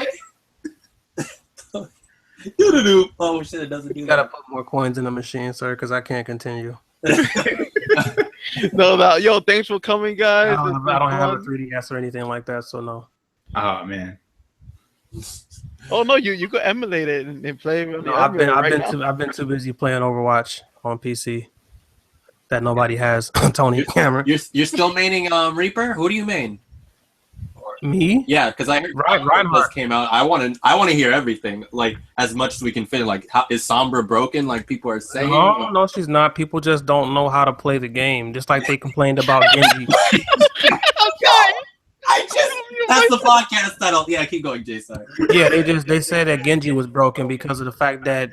Oh shit! It doesn't do You gotta put more coins in the machine, sir, because I can't continue. No, yo, thanks for coming, guys. I don't have a 3DS or anything like that, so no. Oh man. Oh no, you could emulate it and play. No, I've been too busy playing Overwatch on PC that nobody has. Tony Cameron. You're still maining Reaper? Who do you main? Me? Yeah, because I heard Reinhardt came out. I want to hear everything, like as much as we can fit in. Like, how, is Sombra broken? Like people are saying. No, she's not. People just don't know how to play the game. Just like they complained about Genji. That's the podcast title. Yeah, keep going, Jay. Sorry. Yeah, they said that Genji was broken because of the fact that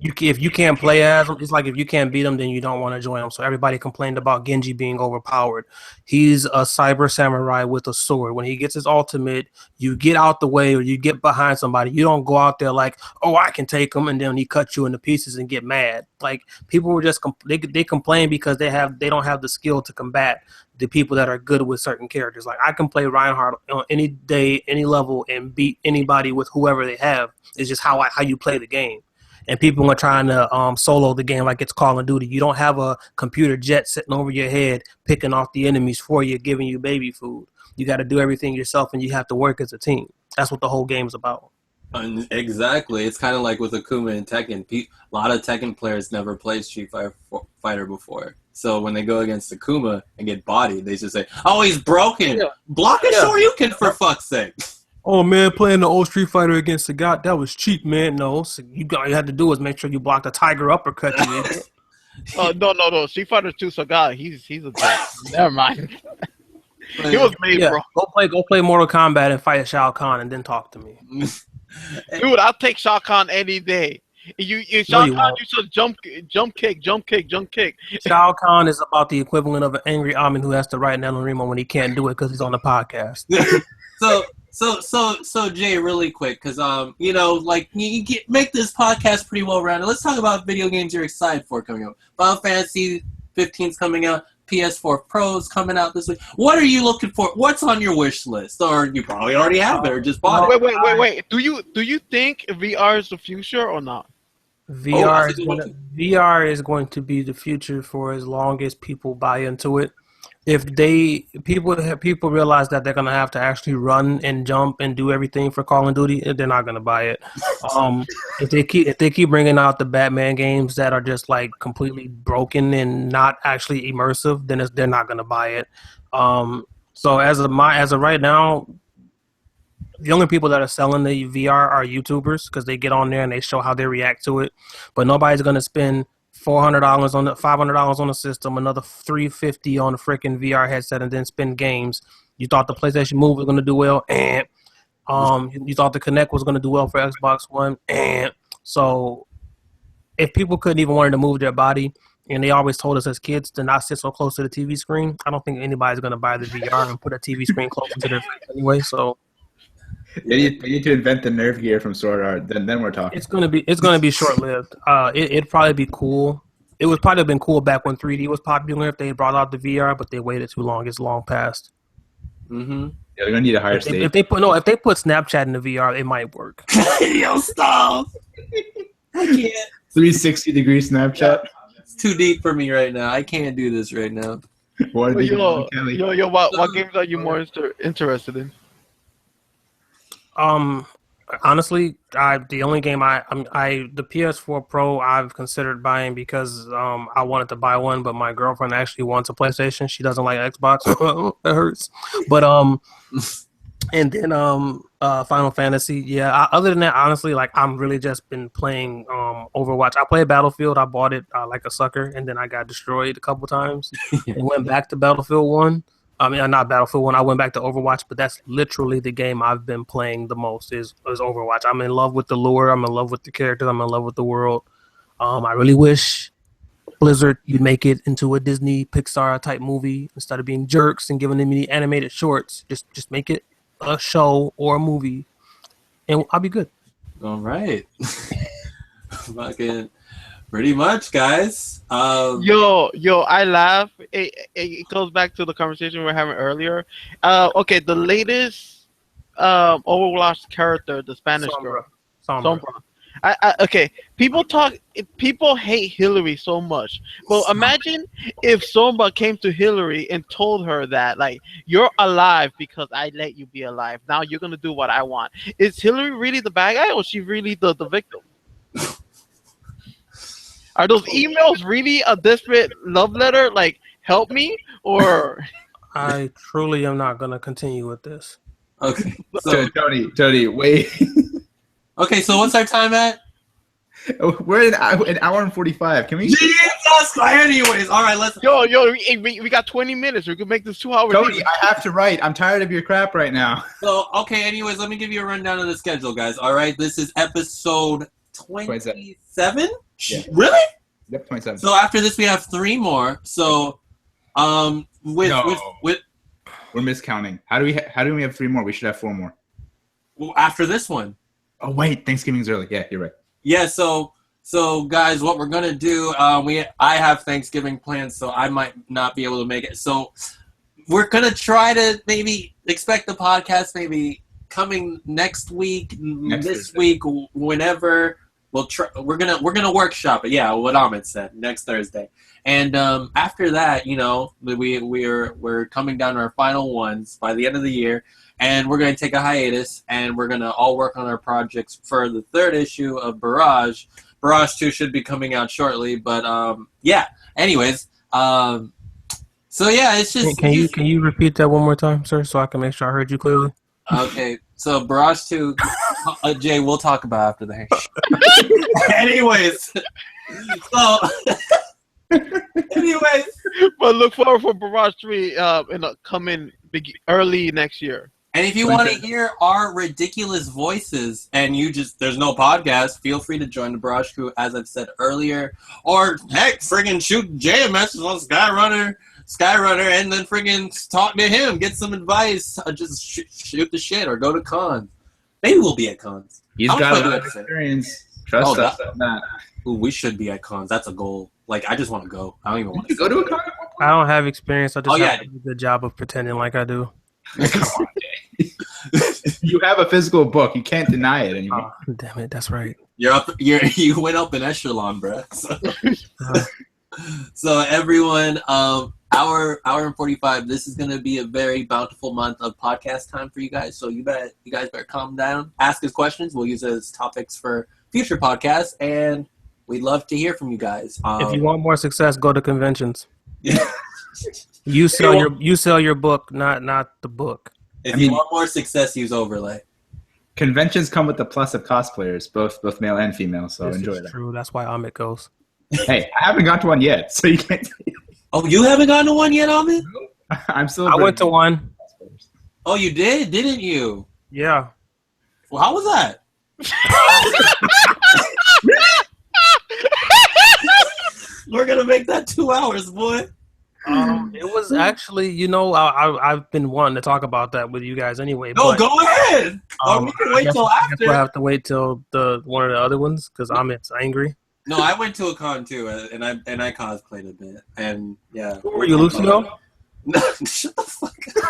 if you can't play as him, it's like if you can't beat him, then you don't want to join him. So everybody complained about Genji being overpowered. He's a cyber samurai with a sword. When he gets his ultimate, you get out the way or you get behind somebody. You don't go out there like, oh, I can take him, and then he cuts you into pieces and get mad. Like people were just they complain because they don't have the skill to combat the people that are good with certain characters. Like I can play Reinhardt on any day, any level, and beat anybody with whoever they have. It's just how you play the game. And people are trying to solo the game like it's Call of Duty. You don't have a computer jet sitting over your head picking off the enemies for you, giving you baby food. You got to do everything yourself, and you have to work as a team. That's what the whole game is about. Exactly. It's kind of like with Akuma and Tekken. A lot of Tekken players never played Street Fighter before. So when they go against Akuma and get bodied, they just say, oh, he's broken. Yeah. Block a Shoryuken for fuck's sake. Oh man, playing the old Street Fighter against the god, that was cheap, man. No, so all you had to do was make sure you blocked the tiger uppercut. No. Street Fighter 2 Sagat, he's a god. Never mind. He was made, bro. Go play Mortal Kombat and fight Shao Kahn, and then talk to me. Dude, I'll take Shao Kahn any day. Shao Kahn, you should jump kick. Shao Kahn is about the equivalent of an angry Amin who has to write NaNoWriMo when he can't do it because he's on the podcast. So Jay, really quick, because like you make this podcast pretty well rounded. Let's talk about video games you're excited for coming out. Final Fantasy 15's coming out. PS4 Pro's coming out this week. What are you looking for? What's on your wish list? Or you probably already have it or just bought it. Wait. Do you think VR is the future or not? VR is going to be the future for as long as people buy into it. If people realize that they're gonna have to actually run and jump and do everything for Call of Duty, they're not gonna buy it. If they keep bringing out the Batman games that are just like completely broken and not actually immersive, then they're not gonna buy it. So as of right now, the only people that are selling the VR are YouTubers because they get on there and they show how they react to it. But nobody's gonna spend $400 on $500 on the system, another $350 on the freaking VR headset, and then spend games. You thought the PlayStation Move was going to do well, and you thought the Kinect was going to do well for Xbox One, and so if people couldn't even want to move their body, and they always told us as kids to not sit so close to the TV screen, I don't think anybody's going to buy the VR and put a TV screen close to their face anyway. So. You need to invent the Nerf gear from Sword Art. Then we're talking. It's gonna be short lived. It'd probably be cool. It would probably have been cool back when 3D was popular if they brought out the VR, but they waited too long. It's long past. Mm-hmm. Yeah, they're gonna need a higher stage. If they put Snapchat in the VR, it might work. Yo, stop! I can't. 360-degree Snapchat. It's too deep for me right now. I can't do this right now. What games are you more interested in? Honestly, the only game the PS4 Pro I've considered buying because I wanted to buy one, but my girlfriend actually wants a PlayStation. She doesn't like Xbox. That hurts. But and then Final Fantasy. Yeah. Other than that, honestly, like I'm really just been playing Overwatch. I played Battlefield. I bought it like a sucker, and then I got destroyed a couple times and went back to Battlefield 1. I mean, not Battlefield 1. I went back to Overwatch, but that's literally the game I've been playing the most is Overwatch. I'm in love with the lure. I'm in love with the characters. I'm in love with the world. I really wish Blizzard you'd make it into a Disney Pixar type movie instead of being jerks and giving them the animated shorts. Just make it a show or a movie, and I'll be good. All right. Fucking pretty much, guys. Yo, I laugh. It goes back to the conversation we were having earlier. Okay, the latest Overwatch character, the Spanish girl, Sombra. Okay, people hate Hillary so much. Well, imagine if Sombra came to Hillary and told her that, like, you're alive because I let you be alive. Now you're gonna do what I want. Is Hillary really the bad guy, or is she really the victim? Are those emails really a desperate love letter? Like, help me, or? I truly am not gonna continue with this. Okay, so Tony, wait. Okay, so what's our time at? We're an hour and 45. Can we? Jesus! Anyways, all right, let's. Yo, we got 20 minutes. We could make this 2 hours. Tony, I have to write. I'm tired of your crap right now. So, okay, anyways, let me give you a rundown of the schedule, guys. All right, this is episode 27? Yeah. Really? Yep, 27. So after this, we have 3 more. So, with we're miscounting. How do we have 3 more? We should have 4 more. Well, after this one. Oh wait, Thanksgiving's early. Yeah, you're right. Yeah. So guys, what we're gonna do? I have Thanksgiving plans, so I might not be able to make it. So we're gonna try to maybe expect the podcast maybe coming next week, this week, whenever. We'll try. We're gonna workshop it. Yeah, what Ahmed said, next Thursday. And after that, you know, we're coming down to our final ones by the end of the year, and we're gonna take a hiatus, and we're gonna all work on our projects for the 3rd issue of Barrage. Barrage 2 should be coming out shortly, but yeah. Anyways, so yeah, it's just. Can you repeat that one more time, sir, so I can make sure I heard you clearly? Okay, so Barrage 2, Jay, we'll talk about after the Anyways, so but look forward for Barrage 3 in a coming early next year. And if you want to hear our ridiculous voices and there's no podcast, feel free to join the Barrage Crew, as I've said earlier. Or heck, friggin' shoot Jay a message on Skyrunner, and then friggin' talk to him, get some advice, just shoot the shit, or go to cons. Maybe we'll be at cons. He's got a lot of experience. Trust us on that. Ooh, we should be at cons. That's a goal. Like, I just want to go. I don't even want to go to a con. I don't have experience. I just have to do a good job of pretending like I do. Come on, Jay. You have a physical book. You can't deny it anymore. Oh, damn it. That's right. You went up an echelon, bruh. So everyone, hour and 45. This is gonna be a very bountiful month of podcast time for you guys. So you guys better calm down. Ask us questions. We'll use it as topics for future podcasts, and we'd love to hear from you guys. If you want more success, go to conventions. You sell your book, not the book. If you want more success, use Overlay. Conventions come with the plus of cosplayers, both male and female, so enjoy that. True. That's why Amit goes. Hey, I haven't gone to one yet, so you can't. Oh, you haven't gone to one yet, Amit? I'm still. I went to one. Oh, you did, didn't you? Yeah. Well, how was that? We're gonna make that 2 hours, boy. It was actually, I've been wanting to talk about that with you guys anyway. No, but, go ahead. Or we can wait till I after. guess we'll have to wait till one of the other ones because Amit's angry. No, I went to a con too, and I cosplayed a bit, and yeah. Who were you, Lucio? No, shut the fuck up.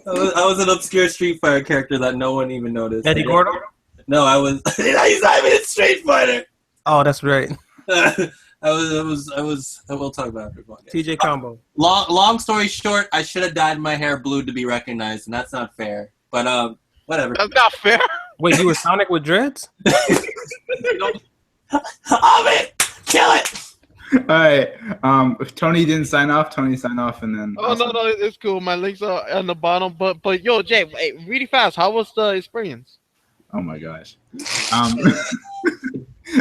I was an obscure Street Fighter character that no one even noticed. Eddie Gordo? No, I was. He's not even in Street Fighter. Oh, that's right. I will talk about it. TJ Combo. Long story short, I should have dyed my hair blue to be recognized, and that's not fair. But whatever. That's not fair. Wait, you were Sonic with dreads? Amit, kill it. All right. If Tony didn't sign off, Tony sign off, and then. Oh no, it's cool. My links are on the bottom. But yo, Jay, hey, really fast. How was the experience? Oh my gosh.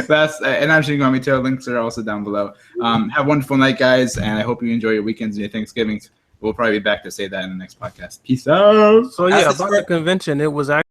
That's and I'm going to tell links are also down below. Have a wonderful night, guys, and I hope you enjoy your weekends and your Thanksgivings. We'll probably be back to say that in the next podcast. Peace out. So yeah, about the convention, it was actually